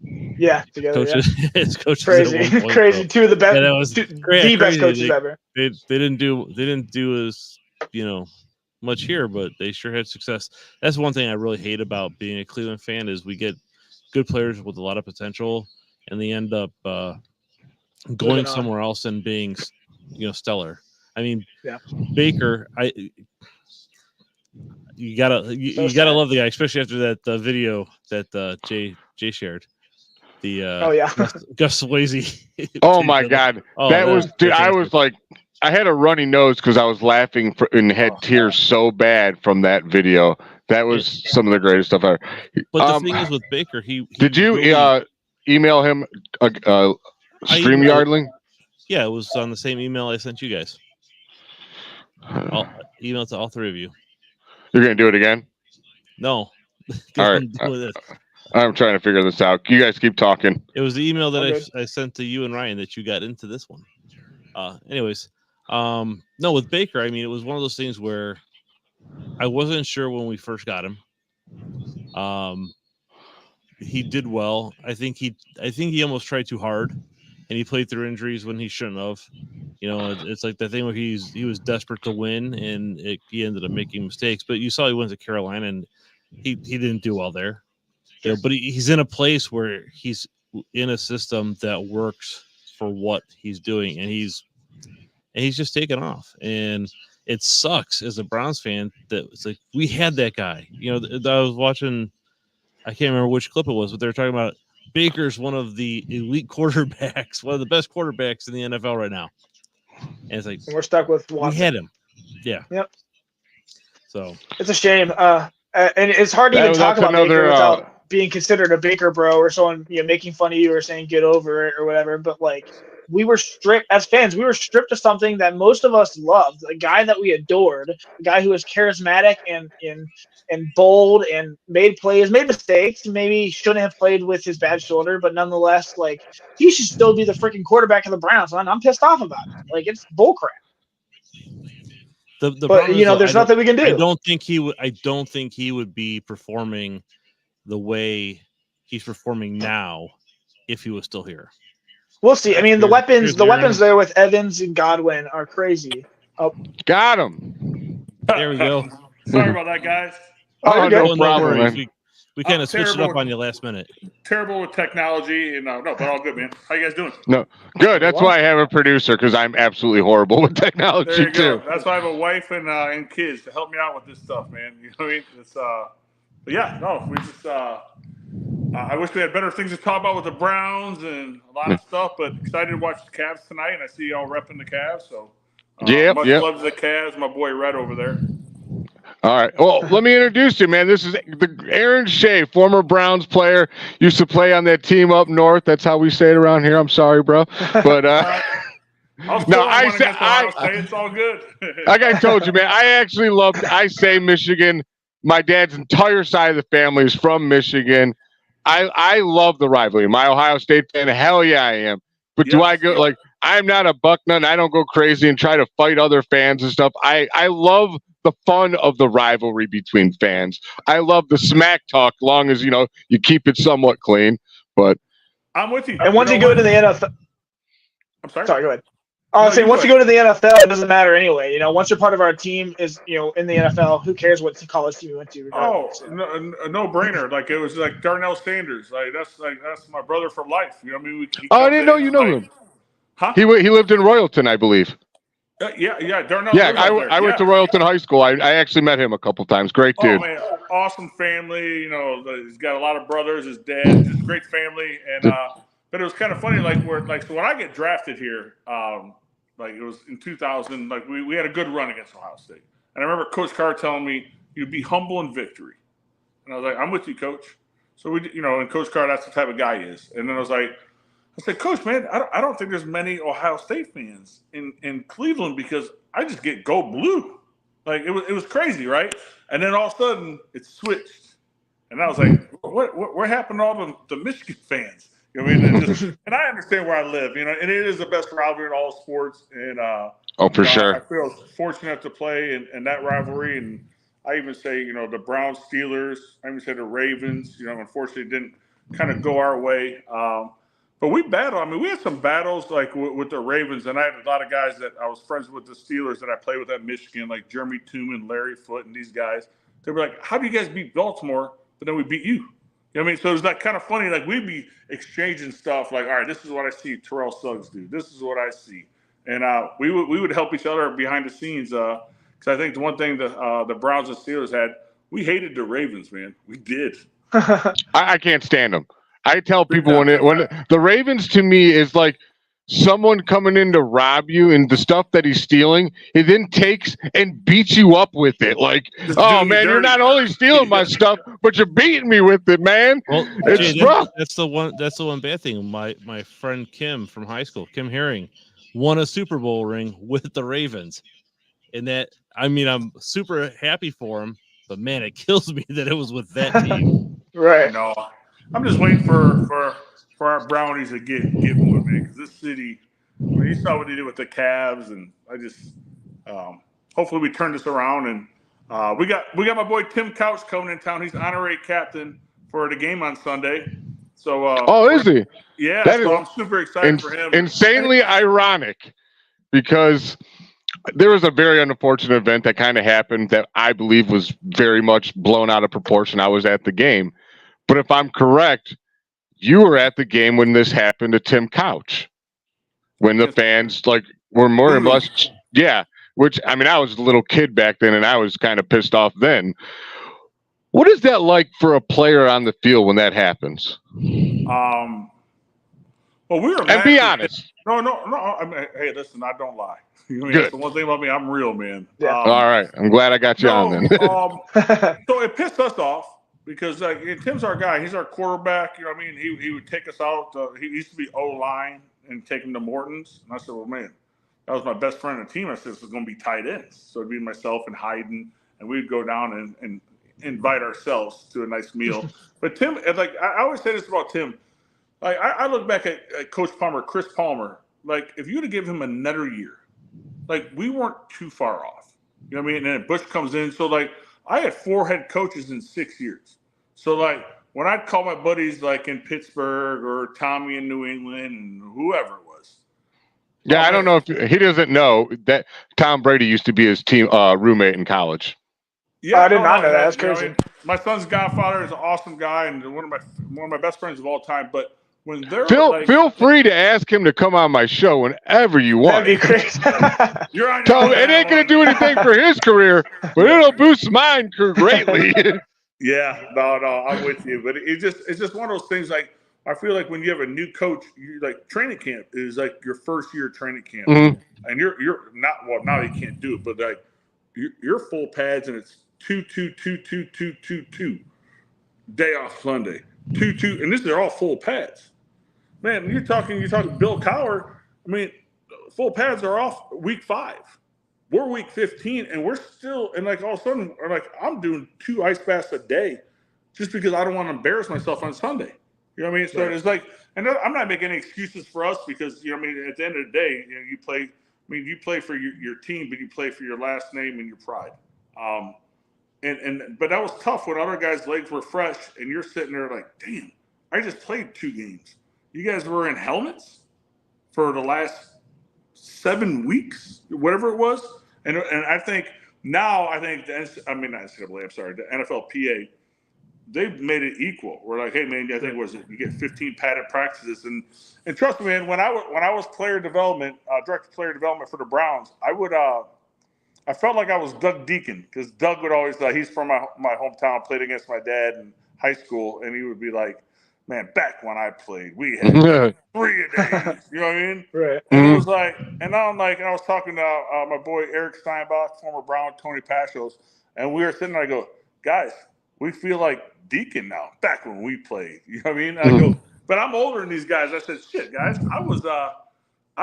Yeah, together. Coaches, yeah. coaches Crazy, crazy. 2 of the best, that was the best coaches ever. They didn't do as much here, but they sure had success. That's one thing I really hate about being a Cleveland fan is we get good players with a lot of potential, and they end up going somewhere else and being, stellar. I mean, Baker, you gotta love the guy, especially after that video that Jay shared. The Gus Swayze. Oh my God, that was dude. I was like, I had a runny nose because I was laughing and had tears so bad from that video. That was some of the greatest stuff ever. But the thing is with Baker, he did you really, email him a StreamYard link? Yeah, it was on the same email I sent you guys. I'll email it to all 3 of you. You're gonna do it again? No. All right. I'm trying to figure this out. You guys keep talking. It was the email that I sent to you and Ryan that you got into this one. Anyways, no, with Baker, I mean, it was one of those things where I wasn't sure when we first got him. He did well. I think he almost tried too hard, and he played through injuries when he shouldn't have. It's like the thing where he was desperate to win, and he ended up making mistakes. But you saw he went to Carolina, and he didn't do well there. But he's in a place where he's in a system that works for what he's doing, and he's just taken off. And it sucks as a Browns fan that it's like we had that guy. I was watching, I can't remember which clip it was, but they were talking about Baker's one of the elite quarterbacks, one of the best quarterbacks in the NFL right now. And it's like we're stuck with Watson. We had him. Yeah. Yep. So it's a shame. And it's hard to even talk about Baker without being considered a Baker bro or someone making fun of you or saying get over it or whatever. But like we were stripped as fans, we were stripped of something that most of us loved, a guy that we adored, a guy who was charismatic and bold and made plays, made mistakes, maybe shouldn't have played with his bad shoulder, but nonetheless, like he should still be the freaking quarterback of the Browns. I'm pissed off about it. Like it's bullcrap. But there's nothing we can do. I don't think he would be performing the way he's performing now if he was still here. We'll see. I mean, the weapons there with Evans and Godwin are crazy. Oh, got him. There we go. Sorry about that, guys. Oh, no problem, man. We kind of switched it up on you last minute. Terrible with technology, and no, but all good, man. How you guys doing? No, good. That's why I have a producer, because I'm absolutely horrible with technology there you too. Go. That's why I have a wife and kids to help me out with this stuff, man. You know what I mean? It's but yeah, no, we just I wish we had better things to talk about with the Browns and a lot of stuff, but excited to watch the Cavs tonight, and I see y'all repping the Cavs, so much love to the Cavs, my boy Red over there. All right. Well, let me introduce you, man. This is Aaron Shea, former Browns player. Used to play on that team up north. That's how we say it around here. I'm sorry, bro. But it's all good. Like I told you, man, I say Michigan. My dad's entire side of the family is from Michigan. I love the rivalry. My Ohio State fan, hell yeah, I am. But do I go like I'm not a buck nut. I don't go crazy and try to fight other fans and stuff. I love the fun of the rivalry between fans. I love the smack talk, long as you keep it somewhat clean. But I'm with you. And once you go to the NFL, I'm sorry. Sorry, go ahead. I was saying, once you go to the NFL, it doesn't matter anyway. Once you're part of our team, is in the NFL, who cares what college team you went to? Regardless. No brainer. Like it was like Darnell Sanders. That's my brother for life. You know what I mean? I didn't know you know him. Huh? He lived in Royalton, I believe. Yeah. Darnell. Yeah, I went to Royalton High School. I actually met him a couple times. Great dude. Oh man, awesome family. He's got a lot of brothers. His dad, just great family. And but it was kind of funny. So when I get drafted here, it was in 2000. Like we had a good run against Ohio State, and I remember Coach Carr telling me, "You'd be humble in victory," and I was like, "I'm with you, Coach." So and Coach Carr, that's the type of guy he is. And then I said, Coach, man, I don't think there's many Ohio State fans in Cleveland because I just get go blue. Like it was crazy, right? And then all of a sudden it switched, and I was like, what happened to all the Michigan fans? You know what I mean? And I understand where I live, and it is the best rivalry in all sports. And for sure, I feel fortunate to play in that rivalry. And I even say, the Browns, Steelers. I even say the Ravens. Unfortunately, didn't kind of go our way. But we battled. I mean, we had some battles like with the Ravens, and I had a lot of guys that I was friends with the Steelers that I played with at Michigan, like Jeremy Tooman, Larry Foote, and these guys. They were like, "How do you guys beat Baltimore, but then we beat you?" You know what I mean? So it was like kind of funny. Like we'd be exchanging stuff. Like, all right, this is what I see Terrell Suggs do. This is what I see, and we would help each other behind the scenes. Because I think the one thing the Browns and Steelers had, we hated the Ravens, man. We did. I can't stand them. I tell people when the Ravens to me is like someone coming in to rob you, and the stuff that he's stealing, he then takes and beats you up with it. Like, oh man, you're not only stealing my stuff, but you're beating me with it, man. Well, it's rough. That's the one bad thing. My friend Kim from high school, Kim Herring, won a Super Bowl ring with the Ravens, and I'm super happy for him. But man, it kills me that it was with that team. Right. No, I'm just waiting for our Brownies to get one, man. Because this city, when you saw what they did with the Cavs, and I just hopefully we turn this around. And we got my boy Tim Couch coming in town. He's honorary captain for the game on Sunday. So is he? Yeah. I'm super excited for him. Insanely ironic, because there was a very unfortunate event that kind of happened that I believe was very much blown out of proportion. I was at the game. But if I'm correct, you were at the game when this happened to Tim Couch, when the fans were more or less, yeah. Which I was a little kid back then, and I was kind of pissed off then. What is that like for a player on the field when that happens? Well, we were. And be honest. No. Hey, listen, I don't lie. That's the one thing about me. I'm real, man. Yeah. All right, I'm glad I got you on then. So it pissed us off. Because Tim's our guy. He's our quarterback. You know what I mean? He would take us out. He used to be O-line and take him to Morton's. And I said, well, man, that was my best friend on the team. I said, this is going to be tight ends. So it'd be myself and Hayden. And we'd go down and invite ourselves to a nice meal. But Tim, I always say this about Tim. I look back at Coach Palmer, Chris Palmer. If you would have given him another year, we weren't too far off. You know what I mean? And then Bush comes in. So, I had 4 head coaches in 6 years. So, when I'd call my buddies, in Pittsburgh or Tommy in New England and whoever it was. Yeah, I don't know if he doesn't know that Tom Brady used to be his team roommate in college. Yeah, I did not know that. That's crazy. My son's godfather is an awesome guy and one of my best friends of all time. But when they're feel free to ask him to come on my show whenever you want. That'd be crazy. It ain't gonna do anything for his career, but it'll boost mine greatly. Yeah, no, I'm with you. But it's just one of those things. I feel like when you have a new coach, training camp is your first year training camp, and you're not now you can't do it, but you're full pads and it's 2 day off Sunday, 2 and they're all full pads. Man, you're talking Bill Cowher. I mean, full pads are off week 5. We're week 15, and we're still, and all of a sudden, I'm doing 2 ice baths a day just because I don't want to embarrass myself on Sunday. You know what I mean? So it's and I'm not making any excuses for us because, at the end of the day, you play for your team, but you play for your last name and your pride. But that was tough when other guys' legs were fresh and you're sitting there like, damn, I just played 2 games. You guys were in helmets for the last 7 weeks, whatever it was. And I think now, the NCAA, I'm sorry, the NFLPA, they've made it equal. We're like, hey man, I think you get 15 padded practices, and trust me, man, when I was player development, director of player development for the Browns, I felt like I was Doug Deacon, because Doug would always he's from my hometown, played against my dad in high school, and he would be like, man, back when I played, we had 3 a day. You know what I mean? Right. And it was like, and now I'm like, I was talking to my boy Eric Steinbach, former Brown, Tony Pashos, and we were sitting there, I go, guys, we feel like Deacon now, back when we played. You know what I mean? I go, but I'm older than these guys. I said, shit, guys, I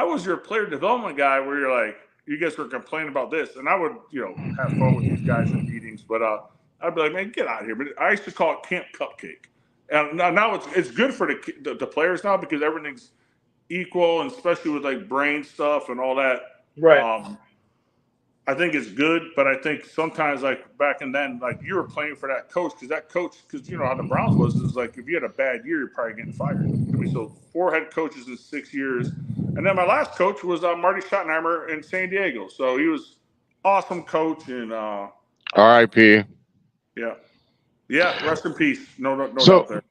was your player development guy where you're like, you guys were complaining about this. And I would, have fun with these guys in meetings, but I'd be like, man, get out of here. But I used to call it Camp Cupcake. And now it's good for the players now, because everything's equal, and especially with like brain stuff and all that. Right. I think it's good, but I think sometimes, like back in then, like you were playing for that coach, because you know how the Browns was, is like if you had a bad year, you're probably getting fired. I mean, so 4 head coaches in 6 years, and then my last coach was Marty Schottenheimer in San Diego. So he was awesome coach, and R.I.P. Yeah, rest in peace. No So, doubt there.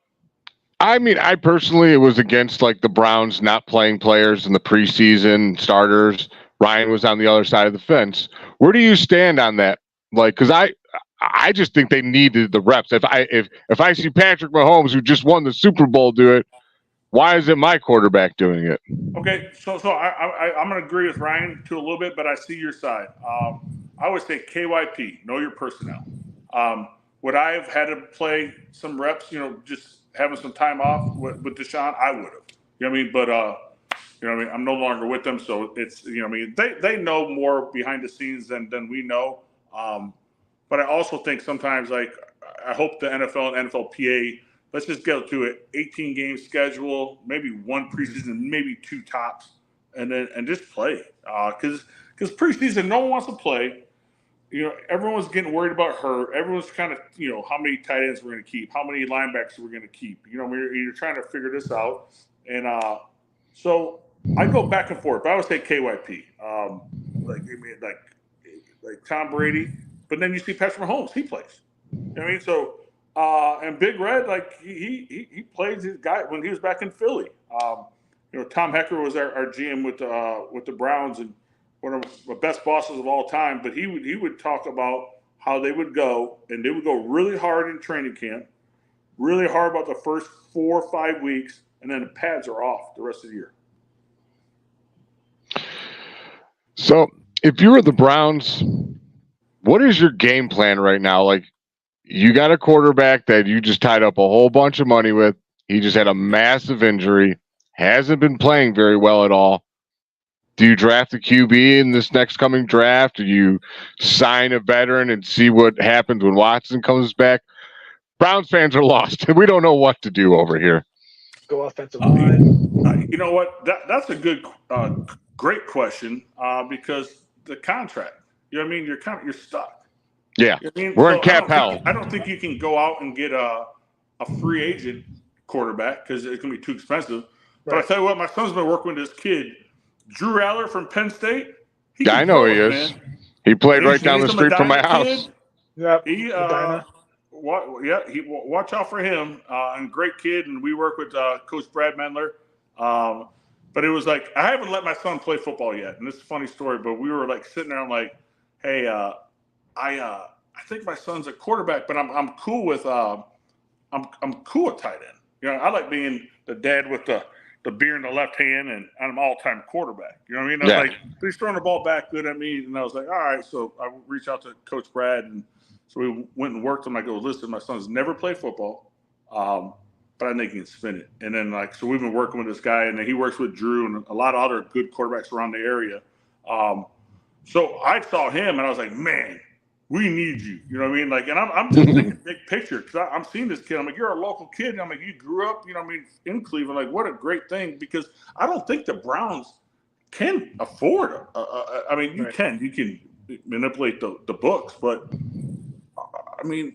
I mean, I personally was against like the Browns not playing players in the preseason starters. Ryan was on the other side of the fence. Where do you stand on that? Like, because I just think they needed the reps. If I see Patrick Mahomes, who just won the Super Bowl, do it, why isn't my quarterback doing it? Okay, so I'm going to agree with Ryan too a little bit, but I see your side. I would say KYP, know your personnel. Would I have had to play some reps, just having some time off with Deshaun? I would have. You know what I mean? But I'm no longer with them, so it's they know more behind the scenes than we know. But I also think sometimes, like, I hope the NFL and NFLPA, let's just get to it, 18-game schedule, maybe 1 preseason, maybe 2 tops, and just play. Because preseason, no one wants to play. Everyone's getting worried about her. Everyone's kind of, how many tight ends we're going to keep, how many linebackers we're going to keep. You're trying to figure this out. And so I go back and forth, but I would say KYP. Like Tom Brady. But then you see Patrick Mahomes, he plays. You know what I mean? So, and Big Red, like he plays his guy when he was back in Philly. Tom Hecker was our GM with the Browns, and one of the best bosses of all time. But he would talk about how they would go, and they would go really hard in training camp, really hard about the first 4 or 5 weeks, and then the pads are off the rest of the year. So, if you were the Browns, what is your game plan right now? Like, you got a quarterback that you just tied up a whole bunch of money with. He just had a massive injury, hasn't been playing very well at all. Do you draft a QB in this next coming draft? Do you sign a veteran and see what happens when Watson comes back? Browns fans are lost, and we don't know what to do over here. Go offensive line. You know what? That's a good, great question, because the contract. You know what I mean? You're stuck. Yeah, you know what I mean? We're in cap hell. I don't think you can go out and get a free agent quarterback, because it's going to be too expensive. But I tell you what, my son's been working with this kid, Drew Aller from Penn State. I know he is. Man. He played right down the street from my house. Yep. Watch out for him. And great kid, and we work with Coach Brad Mendler. But it was like, I haven't let my son play football yet, and this is a funny story. But we were like sitting there, I'm like, hey, I think my son's a quarterback, but I'm cool with I'm cool with tight end. I like being the dad with the beer in the left hand, and I'm an all-time quarterback. You know what I mean? I was like, but he's throwing the ball back good at me, and I was like, all right. So I reached out to Coach Brad, and so we went and worked him. I go, listen, my son's never played football, but I think he can spin it. And then so we've been working with this guy, and then he works with Drew and a lot of other good quarterbacks around the area. So I saw him, and I was like, man, we need you. You know what I mean? Like, and I'm just thinking big picture, because I'm seeing this kid. I'm like, you're a local kid. And I'm like, you grew up, in Cleveland. Like, what a great thing, because I don't think the Browns can afford I mean, you can manipulate the books. But I mean,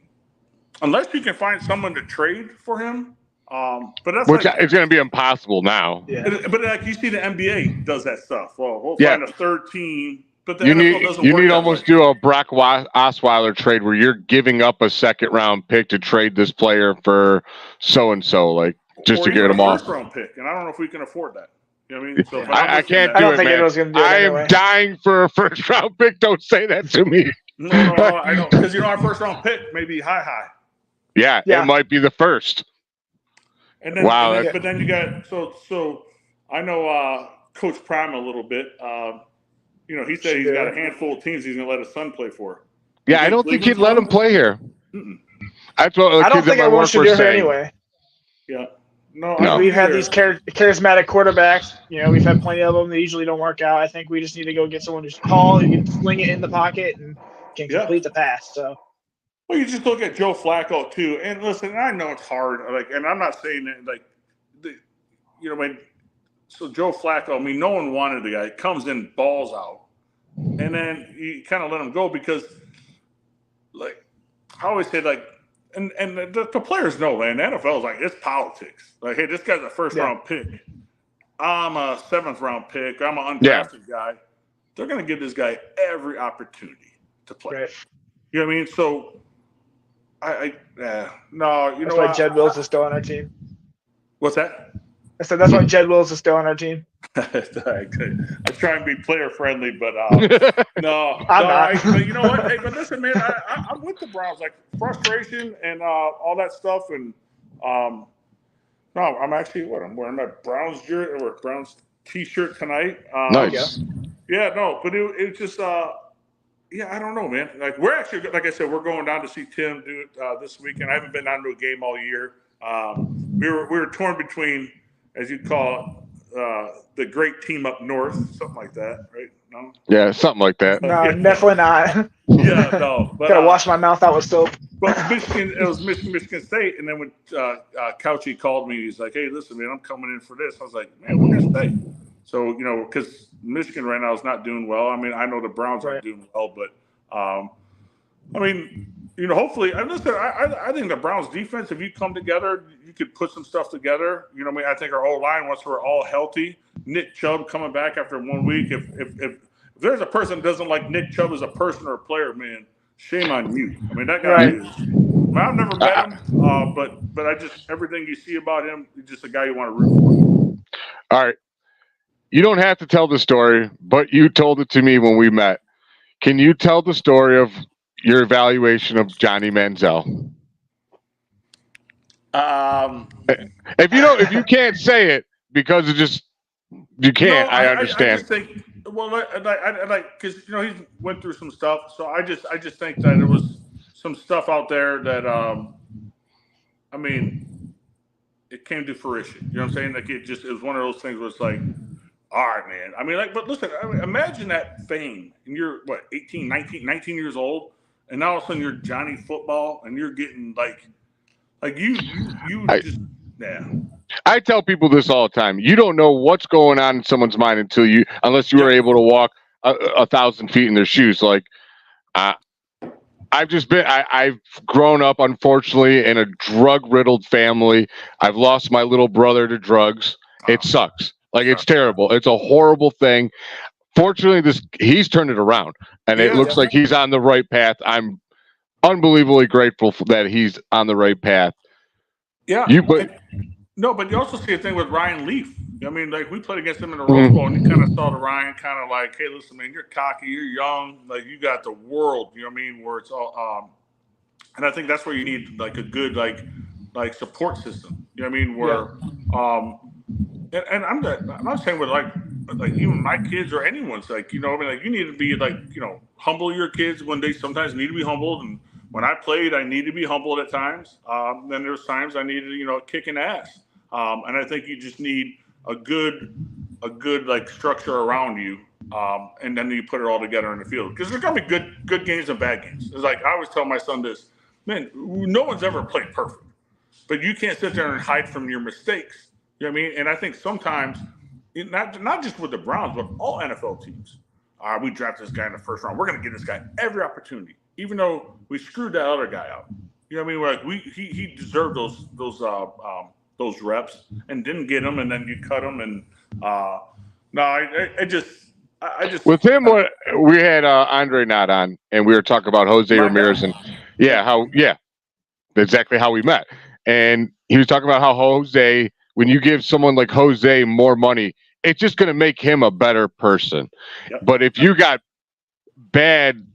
unless you can find someone to trade for him, but that's Which like, it's going to be impossible now. Yeah. But like you see, the NBA does that stuff. Well, we'll Yeah. find a third team, but the You NFL doesn't need work that almost way. do a Brock Osweiler trade where you're giving up a second round pick to trade this player for so and so, like just Or to even get a him off. first round pick, and I don't know if we can afford that. You know what I mean? So, but I I'm can't I do don't it, think man. anyone's going to do it I anyway. am dying for a first round pick. Don't say that to me. No, I don't, because our first round pick may be high. Yeah, Yeah. it might be the first. And then, Wow, but then you got so I know Coach Prime a little bit. You know, he said he's got a handful of teams he's going to let his son play for. Yeah, I don't think he'd let him play here. That's what the I don't kids at think my everyone work should were do it saying. anyway. Yeah. No, No. We've had these charismatic quarterbacks. You know, we've had plenty of them. They usually don't work out. I think we just need to go get someone who's tall, who can sling it in the pocket, and can complete the pass. So. Well, you just look at Joe Flacco too, and listen. I know it's hard, like, and I'm not saying that, like, you know, so Joe Flacco. I mean, no one wanted the guy. He comes in, balls out, and then you kind of let him go because, like, I always say, like, and the players know, man. The NFL is like, it's politics. Like, hey, this guy's a first round pick. I'm a 7th round pick. I'm an undrafted guy. They're going to give this guy every opportunity to play. Right. You know what I mean? So. No, you That's know why Jed Wills is still on our team. What's that? I said that's why Jed Wills is still on our team. I try and be player friendly, but no, I'm not. but you know what? Hey, but listen, man, I'm with the Browns. Like frustration and all that stuff, and no, I'm actually I'm wearing my Browns jersey or Browns T-shirt tonight. Nice. Yeah, no, but it just yeah, I don't know, man. Like we're actually, like I said, we're going down to see Tim do it this weekend. I haven't been down to a game all year. We were torn between, as you call it, the great team up north, something like that, right? No. Yeah, something like that. No, definitely not. Yeah, no. But, gotta wash my mouth out with soap. But it was Michigan State, and then when Couchy called me, he's like, "Hey, listen, man, I'm coming in for this." I was like, "Man, we're gonna stay." So, you know, because Michigan right now is not doing well. I mean, I know the Browns aren't doing well, but, I mean, you know, hopefully, I think the Browns defense, if you come together, you could put some stuff together. You know what I mean? I think our O-line, once we're all healthy, Nick Chubb coming back after 1 week, if there's a person that doesn't like Nick Chubb as a person or a player, man, shame on you. I mean, that guy is – I've never met him, but I just – everything you see about him, he's just a guy you want to root for. All right. You don't have to tell the story, but you told it to me when we met. Can you tell the story of your evaluation of Johnny Manziel? If you can't say it because it just you can't, no, I understand. I just think, well, I because you know he went through some stuff, so I just think that there was some stuff out there that I mean, it came to fruition. You know what I'm saying? Like it was one of those things where it's like, all right, man. I mean, like, but listen, imagine that fame, and you're what 18, 19 years old, and now all of a sudden you're Johnny Football, and you're getting like you yeah. I tell people this all the time. You don't know what's going on in someone's mind unless you were able to walk 1,000 feet in their shoes. Like, I've grown up, unfortunately, in a drug-riddled family. I've lost my little brother to drugs. It sucks. Like, it's terrible. It's a horrible thing. Fortunately, he's turned it around, and it looks like he's on the right path. I'm unbelievably grateful that he's on the right path. Yeah. But you also see a thing with Ryan Leaf. I mean, like we played against him in the Rose Bowl, and you kind of saw the Ryan kind of like, hey, listen, man, you're cocky, you're young, like you got the world. You know what I mean? Where it's all, and I think that's where you need like a good like support system. You know what I mean? Where, and I'm not saying with like even my kids or anyone's like, you know, I mean, like you need to be like, you know, humble your kids when they sometimes need to be humbled. And when I played, I needed to be humbled at times. Then there's times I needed, you know, kicking ass. And I think you just need a good like structure around you, and then you put it all together in the field. Because there's gonna be good games and bad games. It's like I always tell my son this, man, no one's ever played perfect, but you can't sit there and hide from your mistakes. You know what I mean? And I think sometimes, not just with the Browns, but all NFL teams. we draft this guy in the first round. We're going to give this guy every opportunity, even though we screwed that other guy out. You know what I mean? We're like he deserved those reps and didn't get them, and then you cut him. And I just with him. What we had Andre not on, and we were talking about Jose Ramirez and exactly how we met. And he was talking about how Jose, when you give someone like Jose more money, it's just going to make him a better person. Yep. But if you got bad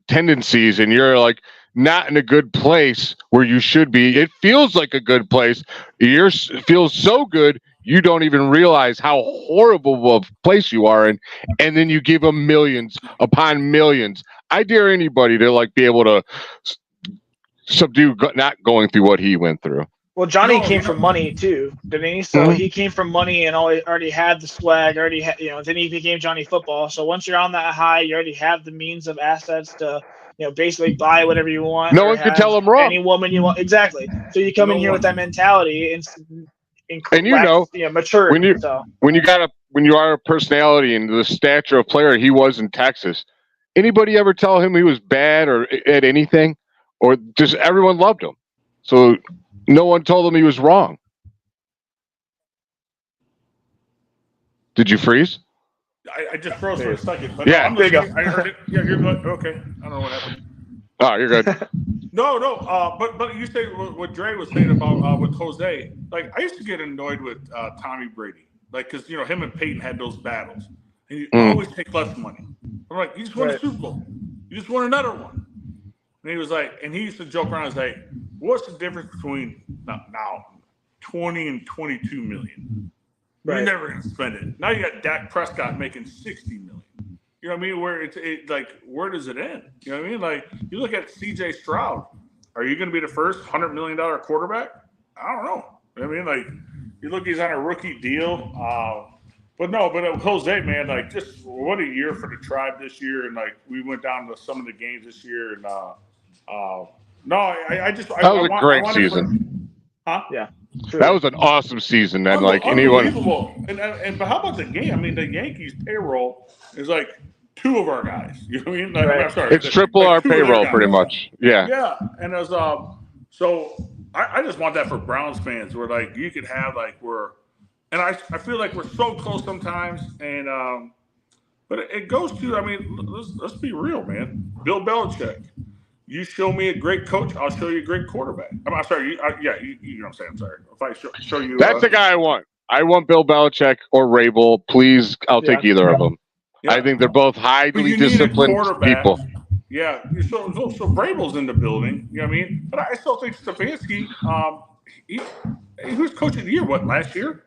tendencies and you're like not in a good place where you should be, it feels like a good place. Feels so good, you don't even realize how horrible of a place you are in. And then you give them millions upon millions. I dare anybody to like be able to subdue not going through what he went through. Well, Johnny came from money too, didn't he? So he came from money and already had the swag, then he became Johnny Football. So once you're on that high, you already have the means of assets to, basically buy whatever you want. No one can tell him wrong. Any woman you want. Exactly. So you come in here with that mentality and mature. When you are a personality and the stature of player he was in Texas, anybody ever tell him he was bad or at anything? Or just everyone loved him. So no one told him he was wrong. Did you freeze? I just froze for a second. But yeah, there you go. I heard it. Yeah, you're good. Okay. I don't know what happened. Oh, you're good. No. But you say what Dre was saying about with Jose. Like, I used to get annoyed with Tommy Brady. Like, because, him and Peyton had those battles. And you always take less money. I'm like, you just won a Super Bowl. You just won another one. And he was like, and he used to joke around and say, what's the difference between now 20 and 22 million? You're never going to spend it. Now you got Dak Prescott making 60 million. You know what I mean? Where where does it end? You know what I mean? Like, you look at CJ Stroud. Are you going to be the first $100 million quarterback? I don't know. You know what I mean? Like, you look, he's on a rookie deal. But Jose, man, like, just what a year for the Tribe this year. And, like, we went down to some of the games this year. And, that was a great season. Yeah. True. That was an awesome season. Then, like, unbelievable. But how about the game? I mean, the Yankees payroll is like two of our guys. You know what I mean? Like, I'm sorry, it's triple our payroll, pretty much. Yeah. Yeah, and as so I just want that for Browns fans, where like you could have like I feel like we're so close sometimes, and but it goes to, I mean, let's be real, man. Bill Belichick. You show me a great coach, I'll show you a great quarterback. I'm sorry. You know what I'm saying. I'm sorry. If I show you. That's the guy I want. I want Bill Belichick or Rabel. Please, I'll take either of them. Yeah. I think they're both highly disciplined people. Yeah. So Rabel's in the building. You know what I mean? But I still think Stefanski, he was coach of the year, last year?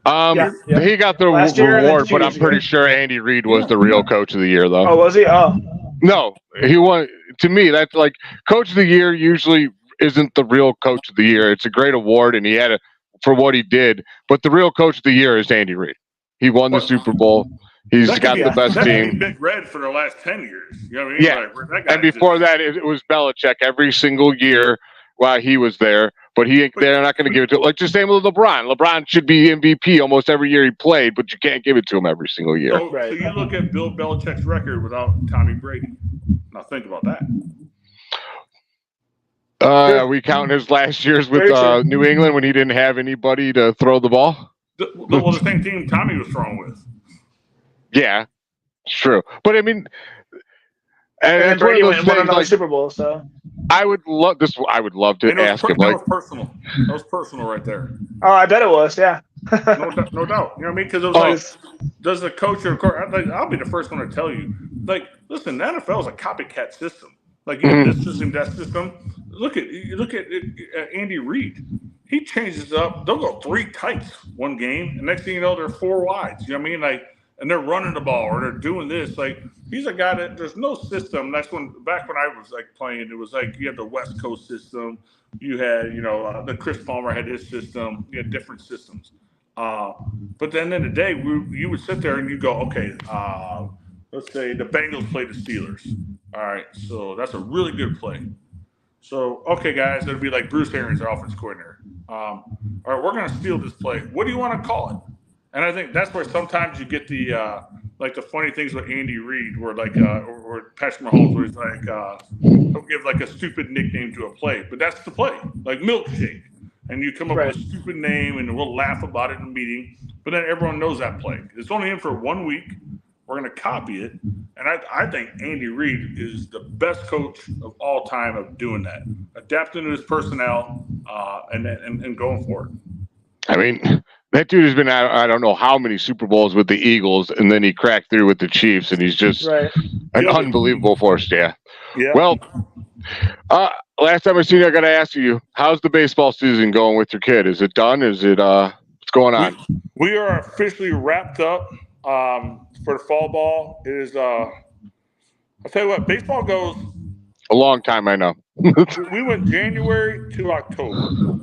He got the reward, but I'm pretty sure Andy Reid was the real coach of the year, though. Oh, was he? Oh. No, he won. To me, that's like coach of the year usually isn't the real coach of the year. It's a great award, and he had it for what he did. But the real coach of the year is Andy Reid. He won the Super Bowl. He's got the best team. Big Red for the last 10 years. You know what I mean? Yeah. And before that, it was Belichick every single year while he was there. But they're not going to give it to him. Like just same with LeBron. LeBron should be MVP almost every year he played, but you can't give it to him every single year. So you look at Bill Belichick's record without Tommy Brady. Now think about that. Are we counting his last years with New England when he didn't have anybody to throw the ball? The same team Tommy was throwing with. Yeah, it's true. But I mean, and Brady won another Super Bowl, so. I would love this. I would love to ask him. That was personal. That was personal right there. Oh, I bet it was. Yeah. no doubt. You know what I mean? Because it was does the coach or I'll be the first one to tell you. Like, listen, the NFL is a copycat system. Like, you have this system, that system. Look at Andy Reid. He changes up. They'll go 3 tights one game, and next thing you know, they're 4 wides. You know what I mean? Like, and they're running the ball or they're doing this. Like, he's a guy that there's no system. That's back when I was like playing, it was like you had the West Coast system. You had, the Chris Palmer had his system. You had different systems. But then in the day, you would sit there and you go, okay, let's say the Bengals play the Steelers. All right, so that's a really good play. So, okay, guys, it'll be like Bruce Arians, our offense coordinator. All right, we're going to steal this play. What do you want to call it? And I think that's where sometimes you get the like the funny things with Andy Reid, where like or Patrick Mahomes, where he's like, he'll give like a stupid nickname to a play, but that's the play, like milkshake, and you come up with a stupid name, and we'll laugh about it in a meeting, but then everyone knows that play. It's only in for 1 week. We're going to copy it, and I think Andy Reid is the best coach of all time of doing that, adapting to his personnel, and going for it. I mean, that dude has been I don't know how many Super Bowls with the Eagles, and then he cracked through with the Chiefs, and he's just an unbelievable force. Yeah. Well, last time I seen you, I got to ask you, how's the baseball season going with your kid? Is it done? Is it what's going on? We are officially wrapped up for the fall ball. It is I'll tell you what, baseball goes a long time. I know. We went January to October.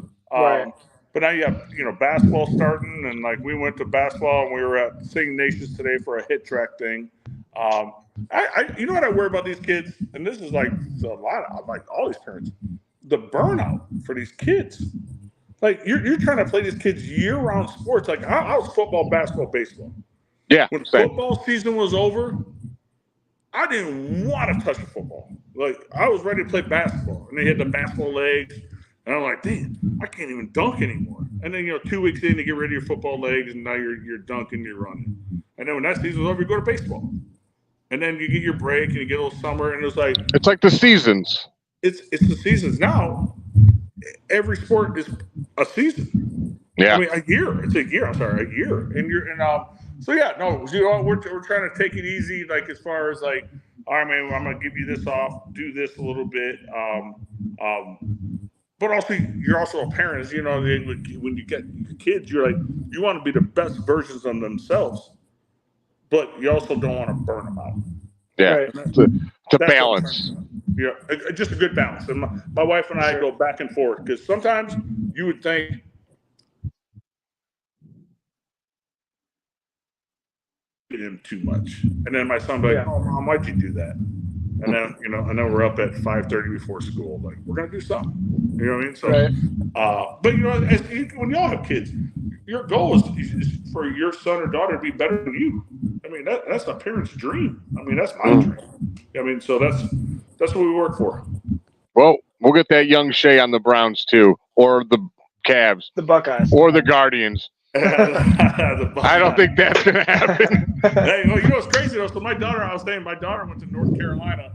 But now you have, basketball starting, and like we went to basketball, and we were at Sing Nations today for a hit track thing. You know what I worry about these kids, and this is like a lot of like all these parents, the burnout for these kids. Like you're trying to play these kids year-round sports. Like I was football, basketball, baseball. Yeah. When football season was over, I didn't want to touch the football. Like I was ready to play basketball, and they had the basketball legs. And I'm like, damn, I can't even dunk anymore. And then, 2 weeks in, you get rid of your football legs, and now you're dunking, you're running. And then when that season's over, you go to baseball. And then you get your break, and you get a little summer, and it's like the seasons. It's the seasons. Now, every sport is a season. Yeah. I mean, a year. It's a year. I'm sorry, a year. So yeah, no, we're trying to take it easy, like as far as like, all right, man, I'm gonna give you this off, do this a little bit. But also, you're also a parent. When you get kids, you're like, you want to be the best versions of themselves, but you also don't want to burn them out. Yeah, it's a balance. Yeah, just a good balance. And my wife and I go back and forth, because sometimes you would think him too much, and then my son would be like, "Oh, Mom, why'd you do that?" And then, and then we're up at 5:30 before school. Like, we're going to do something. You know what I mean? So, but, when y'all have kids, your goal is for your son or daughter to be better than you. I mean, that's a parent's dream. I mean, that's my dream. I mean, so that's what we work for. Well, we'll get that young Shea on the Browns, too, or the Cavs. The Buckeyes. Or the Guardians. I don't think that's going to happen. Hey, well, what's crazy though? So my daughter went to North Carolina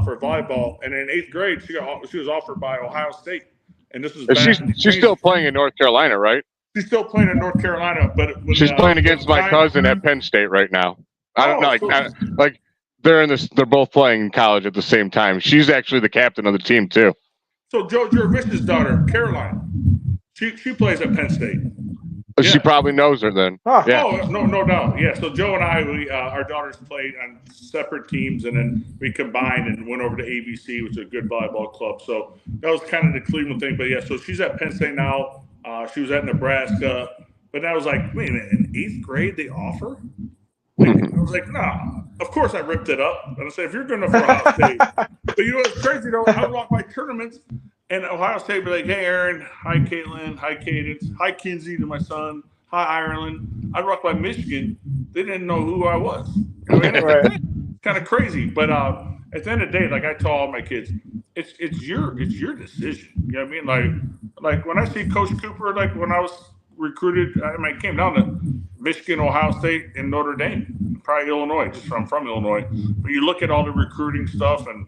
for volleyball, and in 8th grade she was offered by Ohio State, and this was she's still playing in North Carolina, right? She's still playing in North Carolina, but she's playing against my cousin at Penn State right now. I don't know, they're both playing in college at the same time. She's actually the captain of the team too. So Joe Jervis's daughter, Caroline, she plays at Penn State. She probably knows her then. Yeah. Oh, no doubt. Yeah. So Joe and I, our daughters played on separate teams, and then we combined and went over to ABC, which is a good volleyball club. So that was kind of the Cleveland thing. But yeah, so she's at Penn State now. She was at Nebraska. But I was like, wait a minute, in 8th grade they offer? I was like, nah. Of course I ripped it up. And I said, if you're good enough for Ohio State. But what's crazy though? I would walk my tournaments, and Ohio State would be like, hey, Aaron. Hi, Caitlin. Hi, Cadence. Hi, Kinsey to my son. Hi, Ireland. I'd walk by Michigan. They didn't know who I was. It's kind of crazy. But at the end of the day, like I tell all my kids, it's your decision. You know what I mean? Like when I see Coach Cooper, like when I was recruited, it came down to Michigan, Ohio State, and Notre Dame. Probably Illinois, just from Illinois. But you look at all the recruiting stuff, and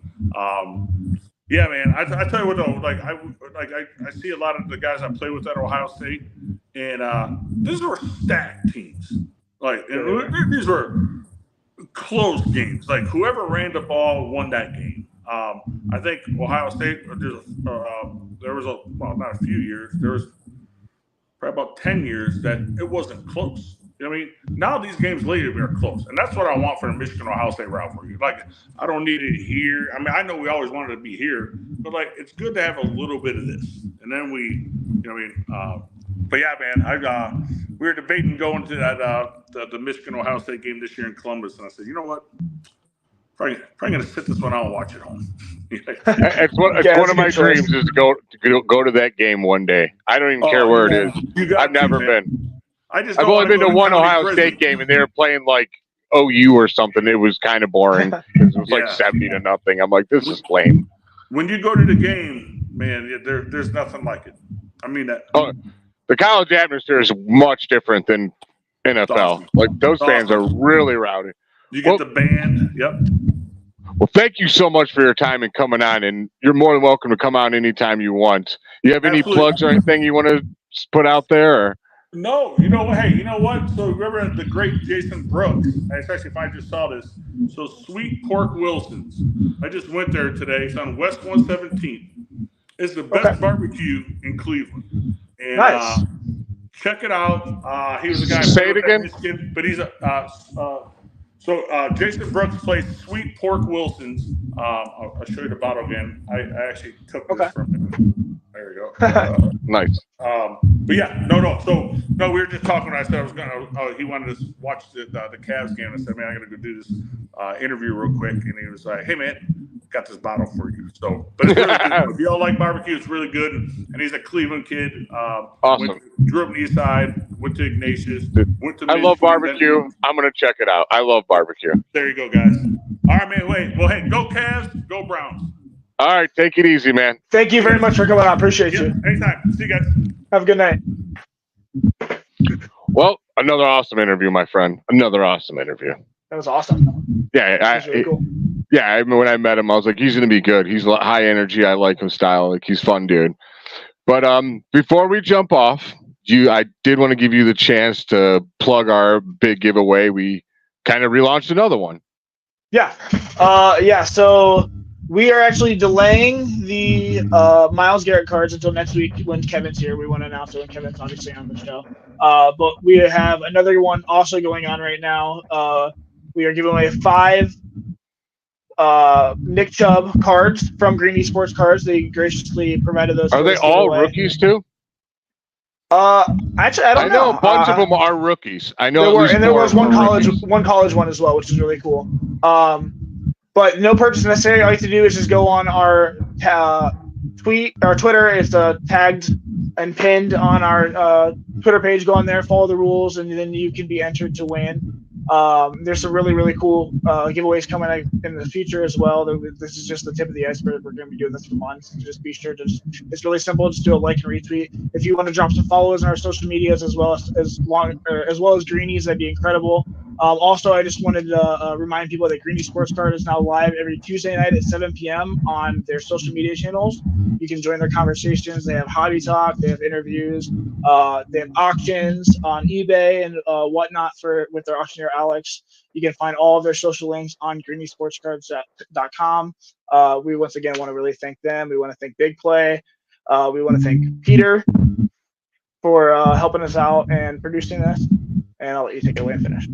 yeah, man. I tell you what though, I see a lot of the guys I play with at Ohio State, and these were stacked teams. These were close games. Like whoever ran the ball won that game. I think Ohio State. There was not a few years. There was probably about 10 years that it wasn't close. I mean, now these games later are close, and that's what I want for the Michigan-Ohio State rivalry. Like, I don't need it here. I mean, I know we always wanted to be here, but it's good to have a little bit of this, and then but yeah, man, we were debating going to that the Michigan-Ohio State game this year in Columbus, and I said, you know what? Probably going to sit this one out and watch it home. It's one of my dreams is to go to that game one day. I don't even care where it is. I've never been. I've only been to one Ohio State game, and they were playing OU or something, it was kind of boring. It was like 70-0. I'm like, this is lame. When you go to the game, man, there's nothing like it. I mean that. Oh, the college atmosphere is much different than NFL. Awesome. Like those fans are really rowdy. You get the band. Yep. Well, thank you so much for your time and coming on, and you're more than welcome to come on anytime you want. You have any Absolutely. plugs or anything you want to put out there? Or? No, you know what? Hey, you know what? So remember the great Jason Brooks? Actually, if I just saw this, so Sweet Pork Wilson's. I just went there today. It's on West 117th. It's the best barbecue in Cleveland. And, nice. Check it out. He was a guy. Say it again. Michigan, but he's So Jason Brooks plays Sweet Pork Wilson's. I'll show you the bottle again. I actually took this from him. There we go. Nice. But yeah, no. So no, we were just talking. I said I was gonna. He wanted to watch the Cavs game. I said, man, I'm gonna go do this interview real quick. And he was like, hey, man, got this bottle for you. So, but it's really good. If y'all like barbecue, it's really good. And he's a Cleveland kid. Awesome. Grew up on the East Side. Went to Ignatius. Went to. I love barbecue. I'm gonna check it out. I love barbecue. There you go, guys. All right, man. Wait. Well, hey, go Cavs, go Browns. All right, take it easy, man. Thank you very much for coming on. Appreciate you. Anytime. See you guys. Have a good night. Well, another awesome interview, my friend. Another awesome interview. That was awesome. Yeah, That was really cool. Yeah, I mean, when I met him, I was like, he's going to be good. He's high energy. I like his style. Like, he's fun, dude. But before we jump off, I did want to give you the chance to plug our big giveaway. We kind of relaunched another one. Yeah. So we are actually delaying the Myles Garrett cards until next week when Kevin's here. We want to announce it when Kevin's obviously on the show. But we have another one also going on right now. We are giving away 5 Nick Chubb cards from Greeny Sports Cards. They graciously provided those. Are they all rookies too? Actually, I don't know. I know a bunch of them are rookies. I know there was one college one as well, which is really cool. But no purchase necessary. All you have to do is just go on our tweet or Twitter. It's tagged and pinned on our Twitter page. Go on there, follow the rules, and then you can be entered to win. There's some really, really cool giveaways coming in the future as well. This is just the tip of the iceberg. We're going to be doing this for months. Just be sure to it's really simple. Just do a like and retweet. If you want to drop some followers on our social medias as well as Greenies, that'd be incredible. Also, I just wanted to remind people that Greeny Sports Card is now live every Tuesday night at 7 p.m. on their social media channels. You can join their conversations. They have hobby talk. They have interviews. They have auctions on eBay and whatnot with their auctioneer Alex. You can find all of their social links on greenysportscards.com. We once again want to really thank them. We want to thank Big Play. We want to thank Peter for helping us out and producing this. And I'll let you take it away and finish.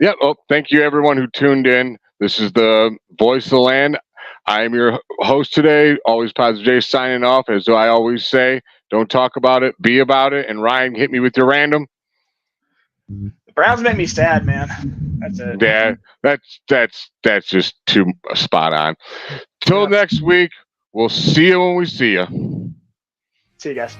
Yeah. Oh, thank you, everyone who tuned in. This is the Voice of the Land. I am your host today, Always Positive Jay, signing off. As I always say, don't talk about it, be about it. And Ryan, hit me with your random. The Browns make me sad, man. That's it. Yeah, that's just too spot on. Till next week, we'll see you when we see you. See you guys.